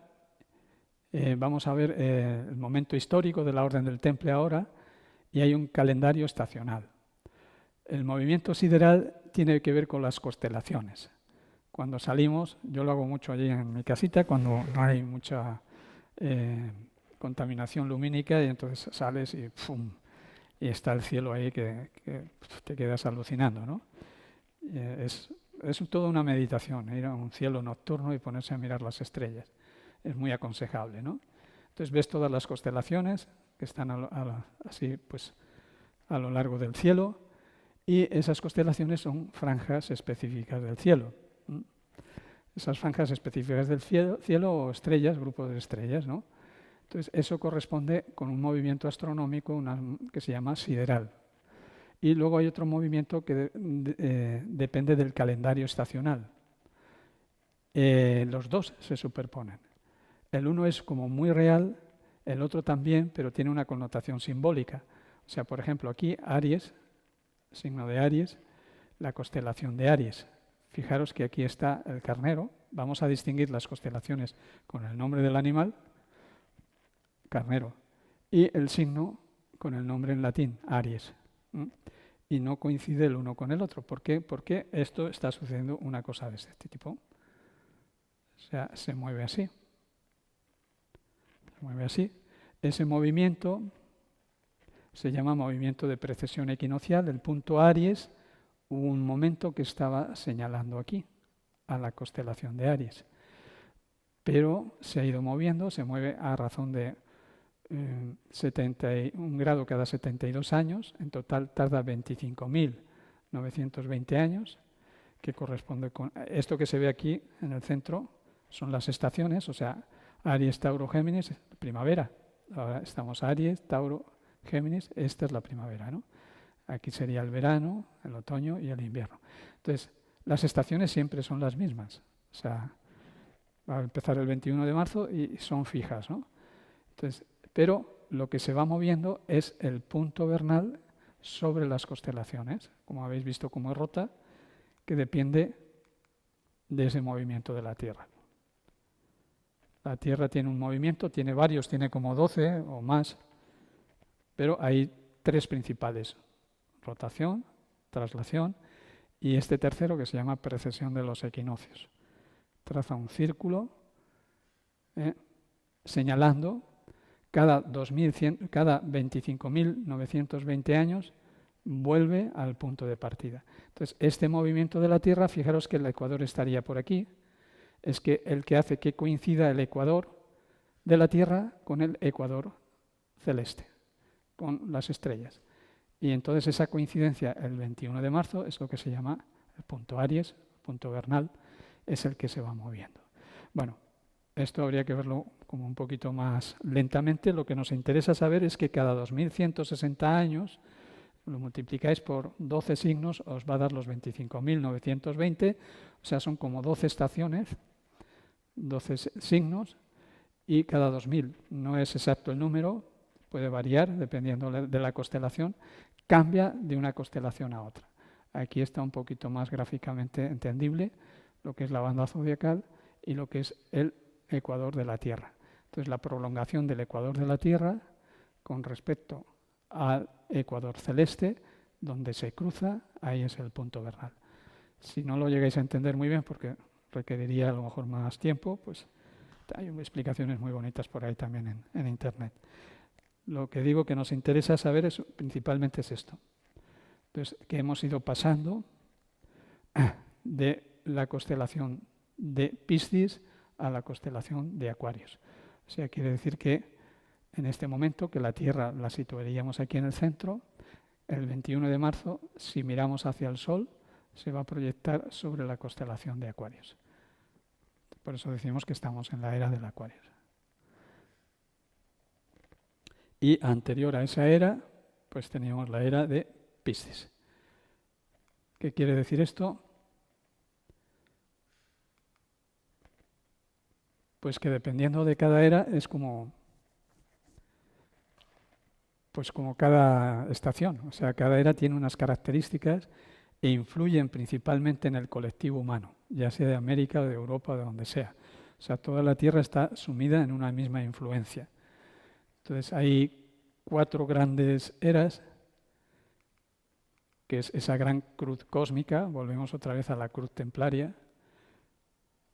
Vamos a ver el momento histórico de la Orden del Temple ahora, y hay un calendario estacional. El movimiento sideral tiene que ver con las constelaciones. Cuando salimos, yo lo hago mucho allí en mi casita, cuando no hay mucha contaminación lumínica, y entonces sales y ¡pum!, y está el cielo ahí que te quedas alucinando, ¿no? Es toda una meditación, ir a un cielo nocturno y ponerse a mirar las estrellas. Es muy aconsejable, ¿no? Entonces ves todas las constelaciones que están así, pues, a lo largo del cielo, Y esas constelaciones son franjas específicas del cielo. Esas franjas específicas del cielo o estrellas, grupos de estrellas, ¿no? Entonces, eso corresponde con un movimiento astronómico que se llama sideral. Y luego hay otro movimiento que depende del calendario estacional. Los dos se superponen. El uno es como muy real, el otro también, pero tiene una connotación simbólica. O sea, por ejemplo, aquí Aries, signo de Aries, la constelación de Aries. Fijaros que aquí está el carnero. Vamos a distinguir las constelaciones con el nombre del animal, carnero, y el signo con el nombre en latín, Aries. Y no coincide el uno con el otro. ¿Por qué? Porque esto está sucediendo una cosa de este tipo. O sea, se mueve así. Se mueve así. Ese movimiento se llama movimiento de precesión equinoccial. El punto Aries, hubo un momento que estaba señalando aquí, a la constelación de Aries. Pero se ha ido moviendo, se mueve a razón de 71 grado cada 72 años. En total tarda 25.920 años, que corresponde con esto que se ve aquí en el centro. Son las estaciones, o sea, Aries, Tauro, Géminis, primavera. Ahora estamos Aries, Tauro, Géminis, esta es la primavera, ¿no? Aquí sería el verano, el otoño y el invierno. Entonces, las estaciones siempre son las mismas. O sea, va a empezar el 21 de marzo y son fijas, ¿no? Entonces, pero lo que se va moviendo es el punto vernal sobre las constelaciones, como habéis visto como es rota, que depende de ese movimiento de la Tierra. La Tierra tiene un movimiento, tiene varios, tiene como 12 o más, pero hay tres principales: rotación, traslación y este tercero que se llama precesión de los equinoccios. Traza un círculo señalando cada 25.920 años vuelve al punto de partida. Entonces, este movimiento de la Tierra, fijaros que el ecuador estaría por aquí, es que el que hace que coincida el ecuador de la Tierra con el ecuador celeste, con las estrellas. Y entonces esa coincidencia el 21 de marzo es lo que se llama el punto Aries, punto vernal, es el que se va moviendo. Bueno, esto habría que verlo como un poquito más lentamente. Lo que nos interesa saber es que cada 2160 años, lo multiplicáis por 12 signos, os va a dar los 25.920, o sea, son como 12 estaciones, 12 signos, y cada 2000, no es exacto el número, puede variar dependiendo de la constelación, cambia de una constelación a otra. Aquí está un poquito más gráficamente entendible lo que es la banda zodiacal y lo que es el ecuador de la Tierra. Entonces, la prolongación del ecuador de la Tierra con respecto al ecuador celeste, donde se cruza, ahí es el punto vernal. Si no lo llegáis a entender muy bien, porque requeriría a lo mejor más tiempo, pues hay explicaciones muy bonitas por ahí también en Internet. Lo que digo que nos interesa saber principalmente es esto. Entonces, que hemos ido pasando de la constelación de Piscis a la constelación de Acuarios. O sea, quiere decir que en este momento, que la Tierra la situaríamos aquí en el centro, el 21 de marzo, si miramos hacia el Sol, se va a proyectar sobre la constelación de Acuarios. Por eso decimos que estamos en la era del Acuario. Y anterior a esa era, pues teníamos la era de Piscis. ¿Qué quiere decir esto? Pues que dependiendo de cada era es como cada estación. O sea, cada era tiene unas características e influyen principalmente en el colectivo humano, ya sea de América, de Europa o de donde sea. O sea, toda la Tierra está sumida en una misma influencia. Entonces hay 4 grandes eras, que es esa gran cruz cósmica, volvemos otra vez a la cruz templaria,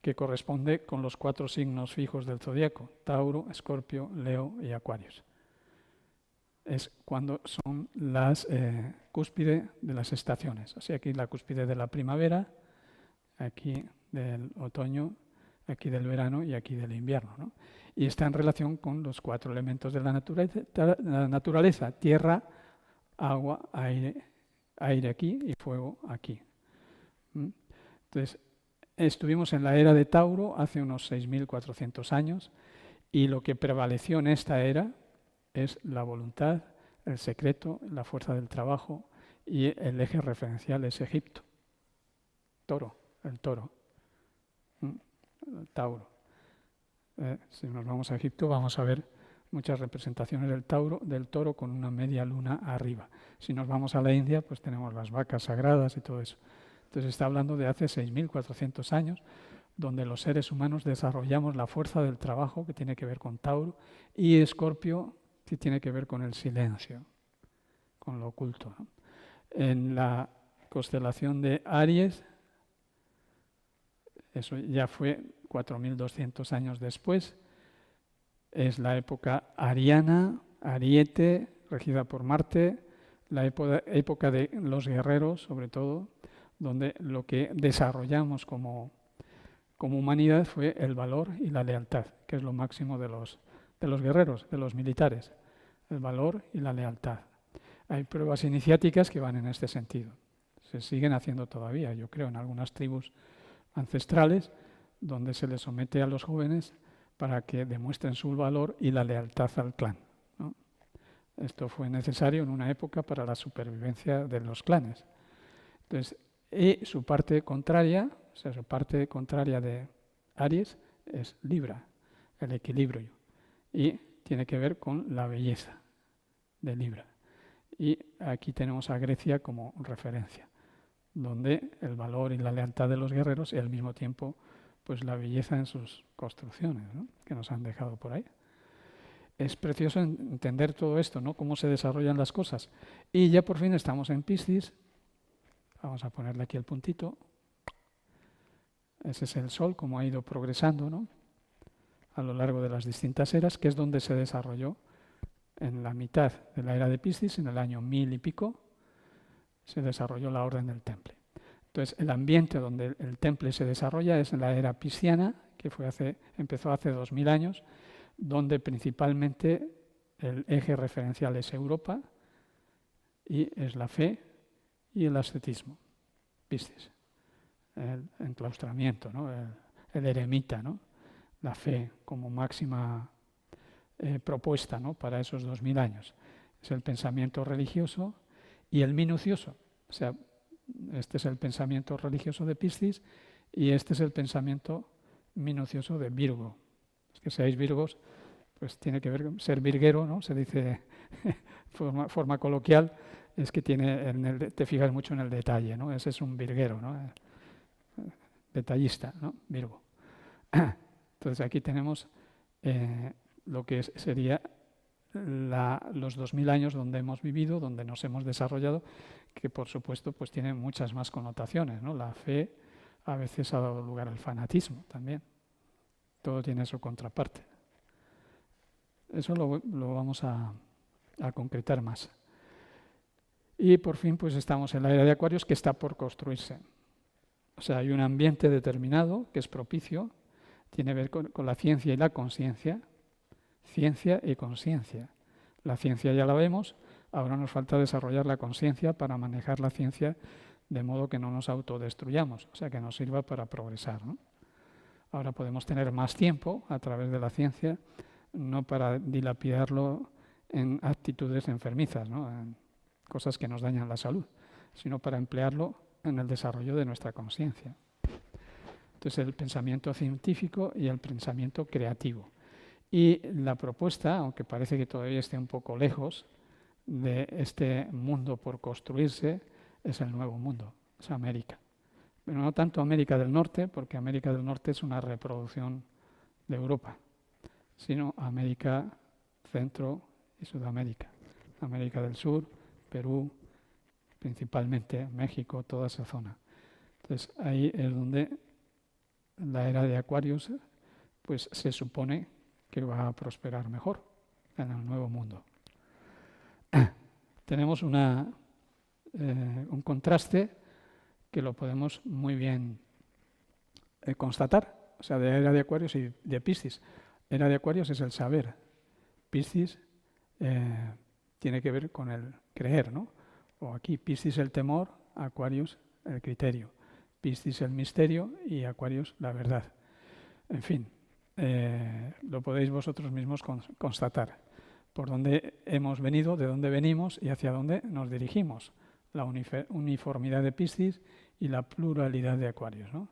que corresponde con los 4 signos fijos del zodiaco: Tauro, Escorpio, Leo y Acuarios. Es cuando son las cúspide de las estaciones. O sea, aquí la cúspide de la primavera, aquí del otoño, aquí del verano y aquí del invierno, ¿no? Y está en relación con los 4 elementos de la naturaleza: tierra, agua, aire aire aquí y fuego aquí. Entonces, estuvimos en la era de Tauro hace unos 6.400 años y lo que prevaleció en esta era es la voluntad, el secreto, la fuerza del trabajo y el eje referencial es Egipto. El toro, el Tauro. Si nos vamos a Egipto vamos a ver muchas representaciones del toro con una media luna arriba. Si nos vamos a la India, pues tenemos las vacas sagradas y todo eso. Entonces está hablando de hace 6.400 años, donde los seres humanos desarrollamos la fuerza del trabajo, que tiene que ver con Tauro, y Escorpio, que tiene que ver con el silencio, con lo oculto, ¿no? En la constelación de Aries, eso ya fue 4.200 años después, es la época ariana, Ariete, regida por Marte, la época de los guerreros, sobre todo, donde lo que desarrollamos como humanidad fue el valor y la lealtad, que es lo máximo de los guerreros, de los militares, el valor y la lealtad. Hay pruebas iniciáticas que van en este sentido. Se siguen haciendo todavía, yo creo, en algunas tribus ancestrales, donde se les somete a los jóvenes para que demuestren su valor y la lealtad al clan, ¿no? Esto fue necesario en una época para la supervivencia de los clanes. Entonces, y su parte contraria, o sea, su parte contraria de Aries es Libra, el equilibrio, y tiene que ver con la belleza de Libra. Y aquí tenemos a Grecia como referencia, donde el valor y la lealtad de los guerreros y al mismo tiempo pues la belleza en sus construcciones, ¿no?, que nos han dejado por ahí. Es precioso entender todo esto, ¿no?, cómo se desarrollan las cosas. Y ya por fin estamos en Piscis. Vamos a ponerle aquí el puntito. Ese es el Sol, como ha ido progresando, ¿no?, a lo largo de las distintas eras, que es donde se desarrolló en la mitad de la era de Piscis, en el año 1000 y pico, se desarrolló la Orden del Temple. Entonces, el ambiente donde el Temple se desarrolla es en la era pisciana, que empezó hace 2000 años, donde principalmente el eje referencial es Europa y es la fe y el ascetismo, Piscis, el enclaustramiento, ¿no?, el eremita, ¿no?, la fe como máxima propuesta, ¿no?, para esos 2000 años. Es el pensamiento religioso y el minucioso. O sea, este es el pensamiento religioso de Piscis y este es el pensamiento minucioso de Virgo. Es que seáis Virgos, pues tiene que ver con ser virguero, ¿no? Se dice forma coloquial, es que te fijas mucho en el detalle, ¿no? Ese es un virguero, ¿no?, detallista, ¿no?, Virgo. Entonces aquí tenemos lo que sería los 2000 años donde hemos vivido, donde nos hemos desarrollado, que por supuesto pues tiene muchas más connotaciones, ¿no? La fe a veces ha dado lugar al fanatismo también. Todo tiene su contraparte. Eso lo vamos a concretar más. Y por fin pues estamos en la era de Acuarios, que está por construirse. O sea, hay un ambiente determinado que es propicio, tiene que ver con la ciencia y la consciencia. Ciencia y consciencia. La ciencia ya la vemos, ahora nos falta desarrollar la consciencia para manejar la ciencia de modo que no nos autodestruyamos, o sea, que nos sirva para progresar, ¿no? Ahora podemos tener más tiempo a través de la ciencia, no para dilapidarlo en actitudes enfermizas, ¿no?, en cosas que nos dañan la salud, sino para emplearlo en el desarrollo de nuestra consciencia. Entonces, el pensamiento científico y el pensamiento creativo. Y la propuesta, aunque parece que todavía esté un poco lejos de este mundo por construirse, es el nuevo mundo, es América. Pero no tanto América del Norte, porque América del Norte es una reproducción de Europa, sino América, Centro y Sudamérica. América del Sur, Perú, principalmente México, toda esa zona. Entonces ahí es donde la era de Acuarios pues se supone que va a prosperar mejor en el nuevo mundo. Tenemos un contraste que lo podemos muy bien constatar, o sea, de era de Acuarios y de Piscis. Era de Acuarios es el saber. Piscis tiene que ver con el creer, ¿no?, O aquí Piscis el temor, Aquarius el criterio. Piscis el misterio y Aquarius la verdad. En fin, lo podéis vosotros mismos constatar. Por dónde hemos venido, de dónde venimos y hacia dónde nos dirigimos. La uniformidad de Piscis y la pluralidad de Aquarius, ¿no?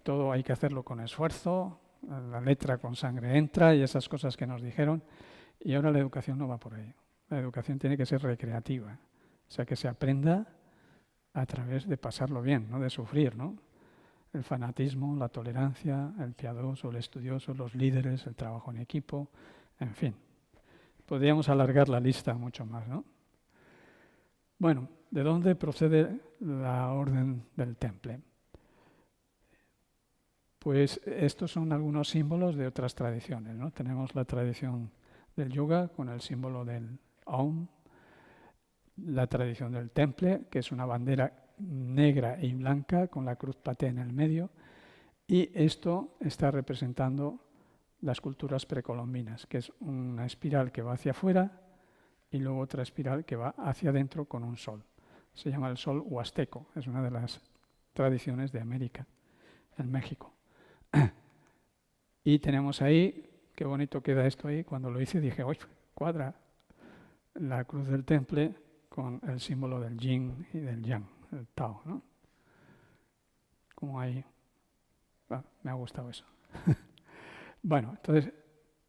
Todo hay que hacerlo con esfuerzo, la letra con sangre entra y esas cosas que nos dijeron. Y ahora la educación no va por ahí. La educación tiene que ser recreativa. O sea, que se aprenda a través de pasarlo bien, no de sufrir, ¿no? El fanatismo, la tolerancia, el piadoso, el estudioso, los líderes, el trabajo en equipo, en fin. Podríamos alargar la lista mucho más, ¿no? Bueno, ¿de dónde procede la orden del Temple? Pues estos son algunos símbolos de otras tradiciones, ¿no? Tenemos la tradición del yoga con el símbolo del Aum, la tradición del Temple, que es una bandera negra y blanca con la cruz patea en el medio, y esto está representando las culturas precolombinas, que es una espiral que va hacia afuera y luego otra espiral que va hacia adentro con un sol. Se llama el sol huasteco, es una de las tradiciones de América, en México. Y tenemos ahí, qué bonito queda esto ahí, cuando lo hice dije, ¡uy! Cuadra la cruz del Temple con el símbolo del yin y del yang, el Tao, ¿no? Como ahí, me ha gustado eso. Bueno, entonces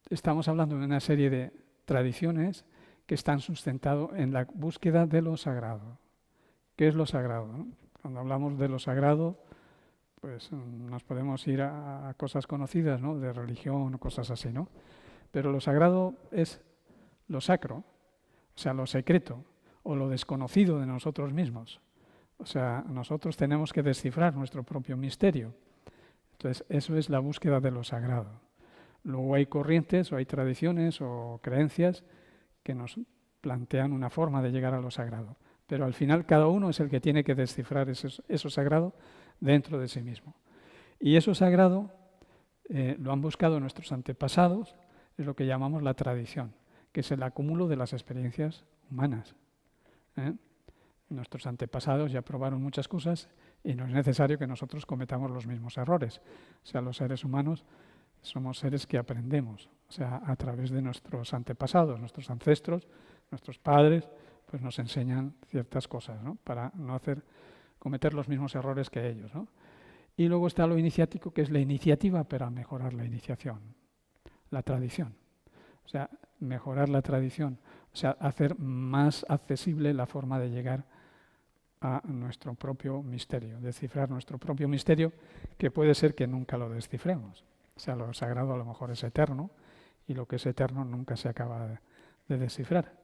estamos hablando de una serie de tradiciones que están sustentadas en la búsqueda de lo sagrado. ¿Qué es lo sagrado, no? Cuando hablamos de lo sagrado, pues nos podemos ir a cosas conocidas, ¿no? De religión o cosas así, ¿no? Pero lo sagrado es lo sacro, o sea, lo secreto o lo desconocido de nosotros mismos. O sea, nosotros tenemos que descifrar nuestro propio misterio. Entonces, eso es la búsqueda de lo sagrado. Luego hay corrientes o hay tradiciones o creencias que nos plantean una forma de llegar a lo sagrado. Pero al final cada uno es el que tiene que descifrar eso sagrado dentro de sí mismo. Y eso sagrado lo han buscado nuestros antepasados, es lo que llamamos la tradición, que es el acúmulo de las experiencias humanas. Nuestros antepasados ya probaron muchas cosas y no es necesario que nosotros cometamos los mismos errores. O sea, los seres humanos somos seres que aprendemos, o sea, a través de nuestros antepasados, nuestros ancestros, nuestros padres, pues nos enseñan ciertas cosas, ¿no? Para no cometer los mismos errores que ellos, ¿no? Y luego está lo iniciático, que es la iniciativa para mejorar la iniciación, la tradición. O sea, mejorar la tradición, o sea, hacer más accesible la forma de llegar a nuestro propio misterio, descifrar nuestro propio misterio, que puede ser que nunca lo descifremos. O sea, lo sagrado a lo mejor es eterno y lo que es eterno nunca se acaba de descifrar.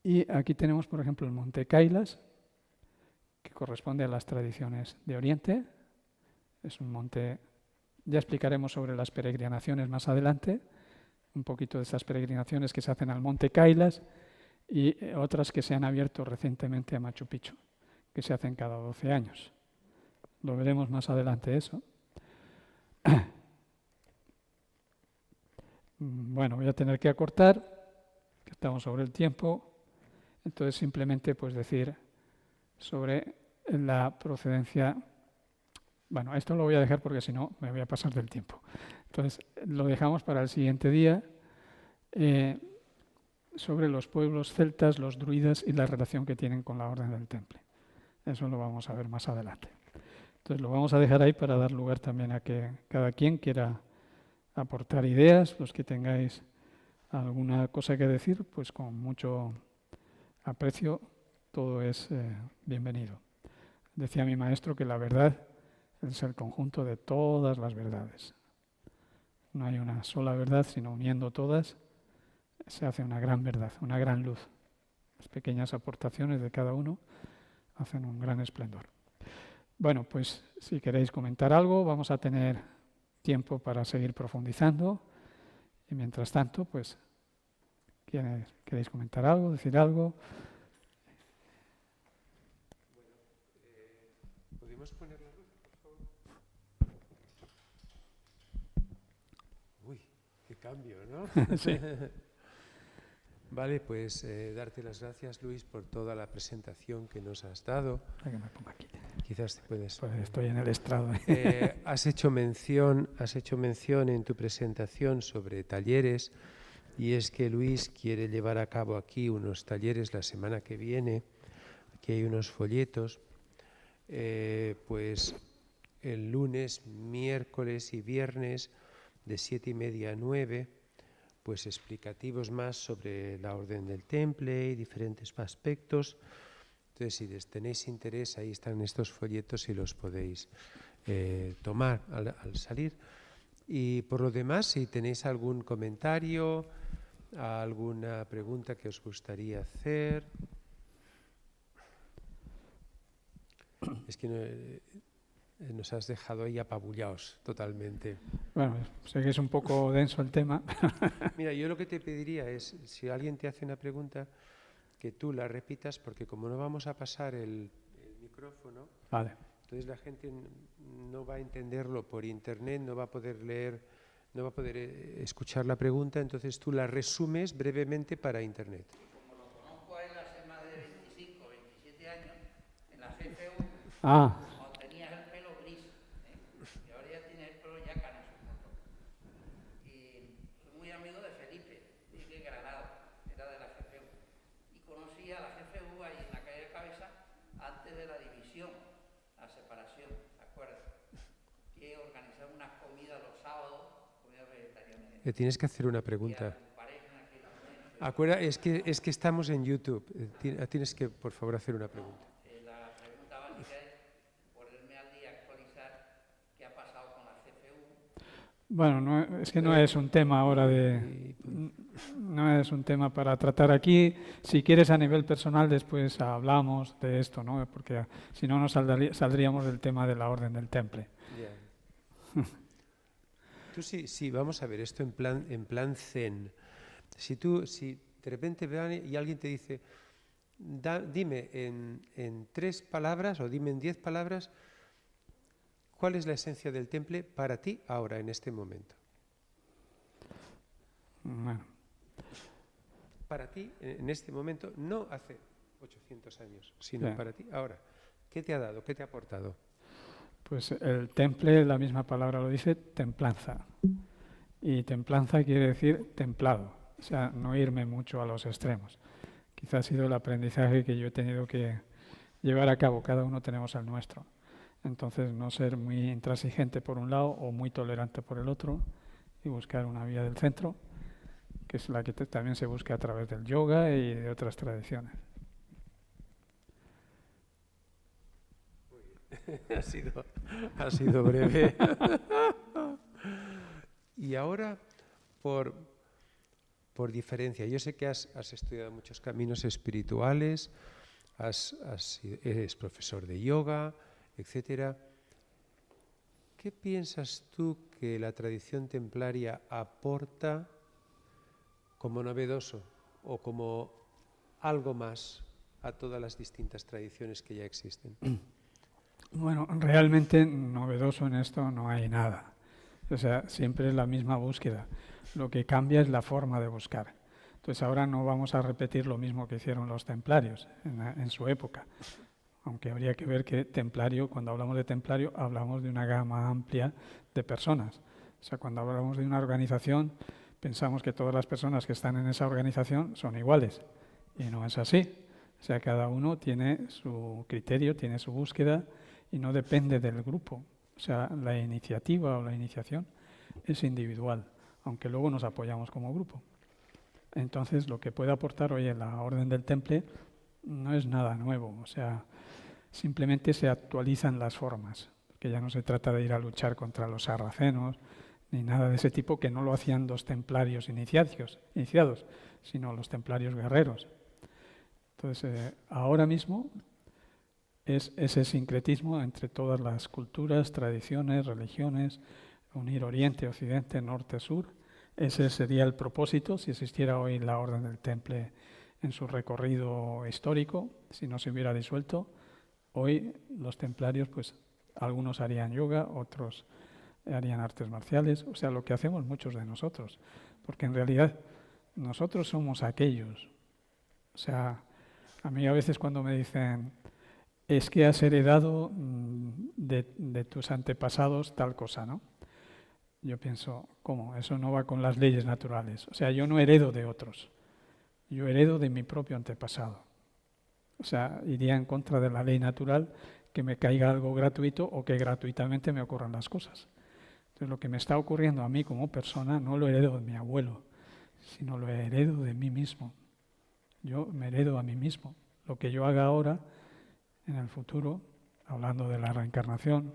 Y aquí tenemos, por ejemplo, el monte Kailas, que corresponde a las tradiciones de Oriente. Es un monte, ya explicaremos sobre las peregrinaciones más adelante, un poquito de esas peregrinaciones que se hacen al monte Kailas y otras que se han abierto recientemente a Machu Picchu, que se hacen cada 12 años. Lo veremos más adelante eso. Bueno, voy a tener que acortar, que estamos sobre el tiempo. Entonces simplemente pues decir sobre la procedencia. Bueno, esto lo voy a dejar porque si no me voy a pasar del tiempo. Entonces lo dejamos para el siguiente día sobre los pueblos celtas, los druidas y la relación que tienen con la Orden del Temple. Eso lo vamos a ver más adelante. Entonces lo vamos a dejar ahí para dar lugar también a que cada quien quiera aportar ideas, los que tengáis alguna cosa que decir, pues con mucho aprecio, todo es bienvenido. Decía mi maestro que la verdad es el conjunto de todas las verdades. No hay una sola verdad, sino uniendo todas se hace una gran verdad, una gran luz. Las pequeñas aportaciones de cada uno hacen un gran esplendor. Bueno, pues si queréis comentar algo, vamos a tener tiempo para seguir profundizando. Y mientras tanto, pues, ¿queréis comentar algo, decir algo? ¿Podemos poner la luz, por favor? Uy, qué cambio, ¿no? Sí. Vale, pues darte las gracias, Luis, por toda la presentación que nos has dado. Para que me ponga aquí. Quizás te puedes... Pues estoy en el estrado. Has hecho mención en tu presentación sobre talleres, y es que Luis quiere llevar a cabo aquí unos talleres la semana que viene. Aquí hay unos folletos. Pues el lunes, miércoles y viernes de 7:30 a 9, pues explicativos más sobre la orden del temple y diferentes aspectos. Entonces, si tenéis interés, ahí están estos folletos y los podéis tomar al salir. Y por lo demás, si tenéis algún comentario, alguna pregunta que os gustaría hacer. Es que nos has dejado ahí apabullados totalmente. Bueno, sé que es un poco denso el tema. Mira, yo lo que te pediría es, si alguien te hace una pregunta, que tú la repitas, porque como no vamos a pasar el micrófono, Vale. entonces la gente no va a entenderlo por internet, no va a poder leer, no va a poder escuchar la pregunta, entonces tú la resumes brevemente para internet. Como lo conozco a él hace más de 25, 27 años, en la CFU, Ah, cuando tenías el pelo gris, y ahora ya tienes el pelo ya canoso. Y soy muy amigo de Felipe, de Granado, era de la CFU. Y conocí a la CFU ahí en la calle de Cabeza antes de la división, la separación, ¿te acuerdas? Que organizaba unas comidas los sábados, comidas vegetarianas. Le tienes que hacer una pregunta. Acuerda, es que estamos en YouTube. Tienes que, por favor, hacer una pregunta. La pregunta básica es ponerme al día, actualizar qué ha pasado con la CFU. bueno, es que no es un tema ahora no es un tema para tratar aquí. Si quieres a nivel personal, después hablamos de esto, ¿no? Porque si no, nos saldríamos del tema de la orden del temple. Yeah. Tú sí, vamos a ver esto en plan zen. Si de repente y alguien te dice, dime en 3 palabras o dime en 10 palabras, ¿cuál es la esencia del temple para ti ahora, en este momento? Bueno, Para ti, en este momento, no hace 800 años, sino yeah. para ti ahora. ¿Qué te ha dado? ¿Qué te ha aportado? Pues el temple, la misma palabra lo dice, templanza. Y templanza quiere decir templado, o sea, no irme mucho a los extremos. Quizá ha sido el aprendizaje que yo he tenido que llevar a cabo, cada uno tenemos el nuestro. Entonces, no ser muy intransigente por un lado o muy tolerante por el otro y buscar una vía del centro, que es la que también se busca a través del yoga y de otras tradiciones. Ha sido breve. Y ahora, por diferencia, yo sé que has estudiado muchos caminos espirituales, eres profesor de yoga, etcétera. ¿Qué piensas tú que la tradición templaria aporta como novedoso o como algo más a todas las distintas tradiciones que ya existen? Bueno, realmente novedoso en esto no hay nada. O sea, siempre es la misma búsqueda. Lo que cambia es la forma de buscar. Entonces ahora no vamos a repetir lo mismo que hicieron los templarios en su época. Aunque habría que ver que templario, cuando hablamos de templario, hablamos de una gama amplia de personas. O sea, cuando hablamos de una organización, pensamos que todas las personas que están en esa organización son iguales. Y no es así. O sea, cada uno tiene su criterio, tiene su búsqueda y no depende del grupo. O sea, la iniciativa o la iniciación es individual, aunque luego nos apoyamos como grupo. Entonces, lo que puede aportar hoy en la Orden del Temple no es nada nuevo. O sea, simplemente se actualizan las formas, que ya no se trata de ir a luchar contra los sarracenos, ni nada de ese tipo, que no lo hacían los templarios iniciados, sino los templarios guerreros. Entonces, ahora mismo es ese sincretismo entre todas las culturas, tradiciones, religiones, unir Oriente, Occidente, Norte, Sur. Ese sería el propósito si existiera hoy la Orden del Temple en su recorrido histórico, si no se hubiera disuelto. Hoy los templarios, pues algunos harían yoga, otros harían artes marciales, o sea, lo que hacemos muchos de nosotros, porque en realidad nosotros somos aquellos. O sea, a mí a veces cuando me dicen, es que has heredado de tus antepasados tal cosa, ¿no? Yo pienso, ¿cómo? Eso no va con las leyes naturales. O sea, yo no heredo de otros, yo heredo de mi propio antepasado. O sea, iría en contra de la ley natural que me caiga algo gratuito o que gratuitamente me ocurran las cosas. Entonces, lo que me está ocurriendo a mí como persona no lo heredo de mi abuelo, sino lo heredo de mí mismo. Yo me heredo a mí mismo. Lo que yo haga ahora, en el futuro, hablando de la reencarnación,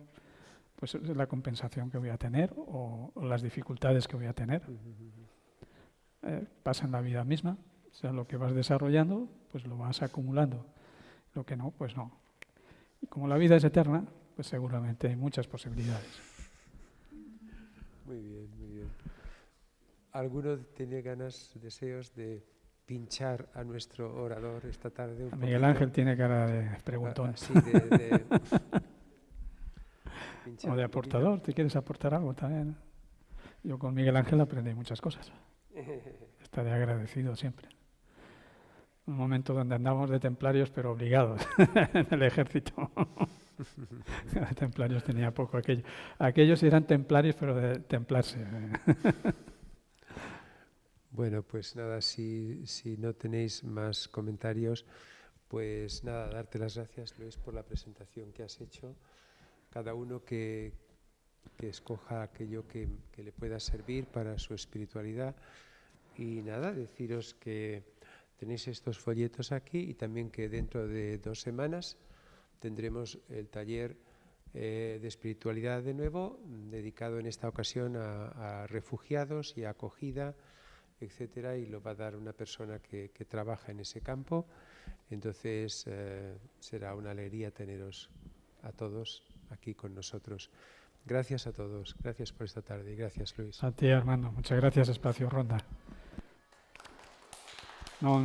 pues es la compensación que voy a tener o las dificultades que voy a tener. Pasa en la vida misma. O sea, lo que vas desarrollando, pues lo vas acumulando. Lo que no, pues no. Y como la vida es eterna, pues seguramente hay muchas posibilidades. Muy bien, muy bien. ¿Alguno tiene ganas, deseos de pinchar a nuestro orador esta tarde? A Miguel Ángel tiene cara de preguntón. Sí, O de aportador, ¿te quieres aportar algo también? Yo con Miguel Ángel aprendí muchas cosas. Estaré agradecido siempre. Un momento donde andamos de templarios, pero obligados en el ejército. De templarios tenía poco aquello. Aquellos eran templarios, pero de templarse. Bueno, pues nada, si no tenéis más comentarios, pues nada, darte las gracias, Luis, por la presentación que has hecho. Cada uno que escoja aquello que le pueda servir para su espiritualidad. Y nada, deciros que tenéis estos folletos aquí y también que dentro de 2 semanas tendremos el taller de espiritualidad de nuevo, dedicado en esta ocasión a refugiados y a acogida, etcétera, y lo va a dar una persona que trabaja en ese campo. Entonces será una alegría teneros a todos aquí con nosotros. Gracias a todos, gracias por esta tarde y gracias, Luis. A ti, Armando, muchas gracias, Espacio Ronda. No,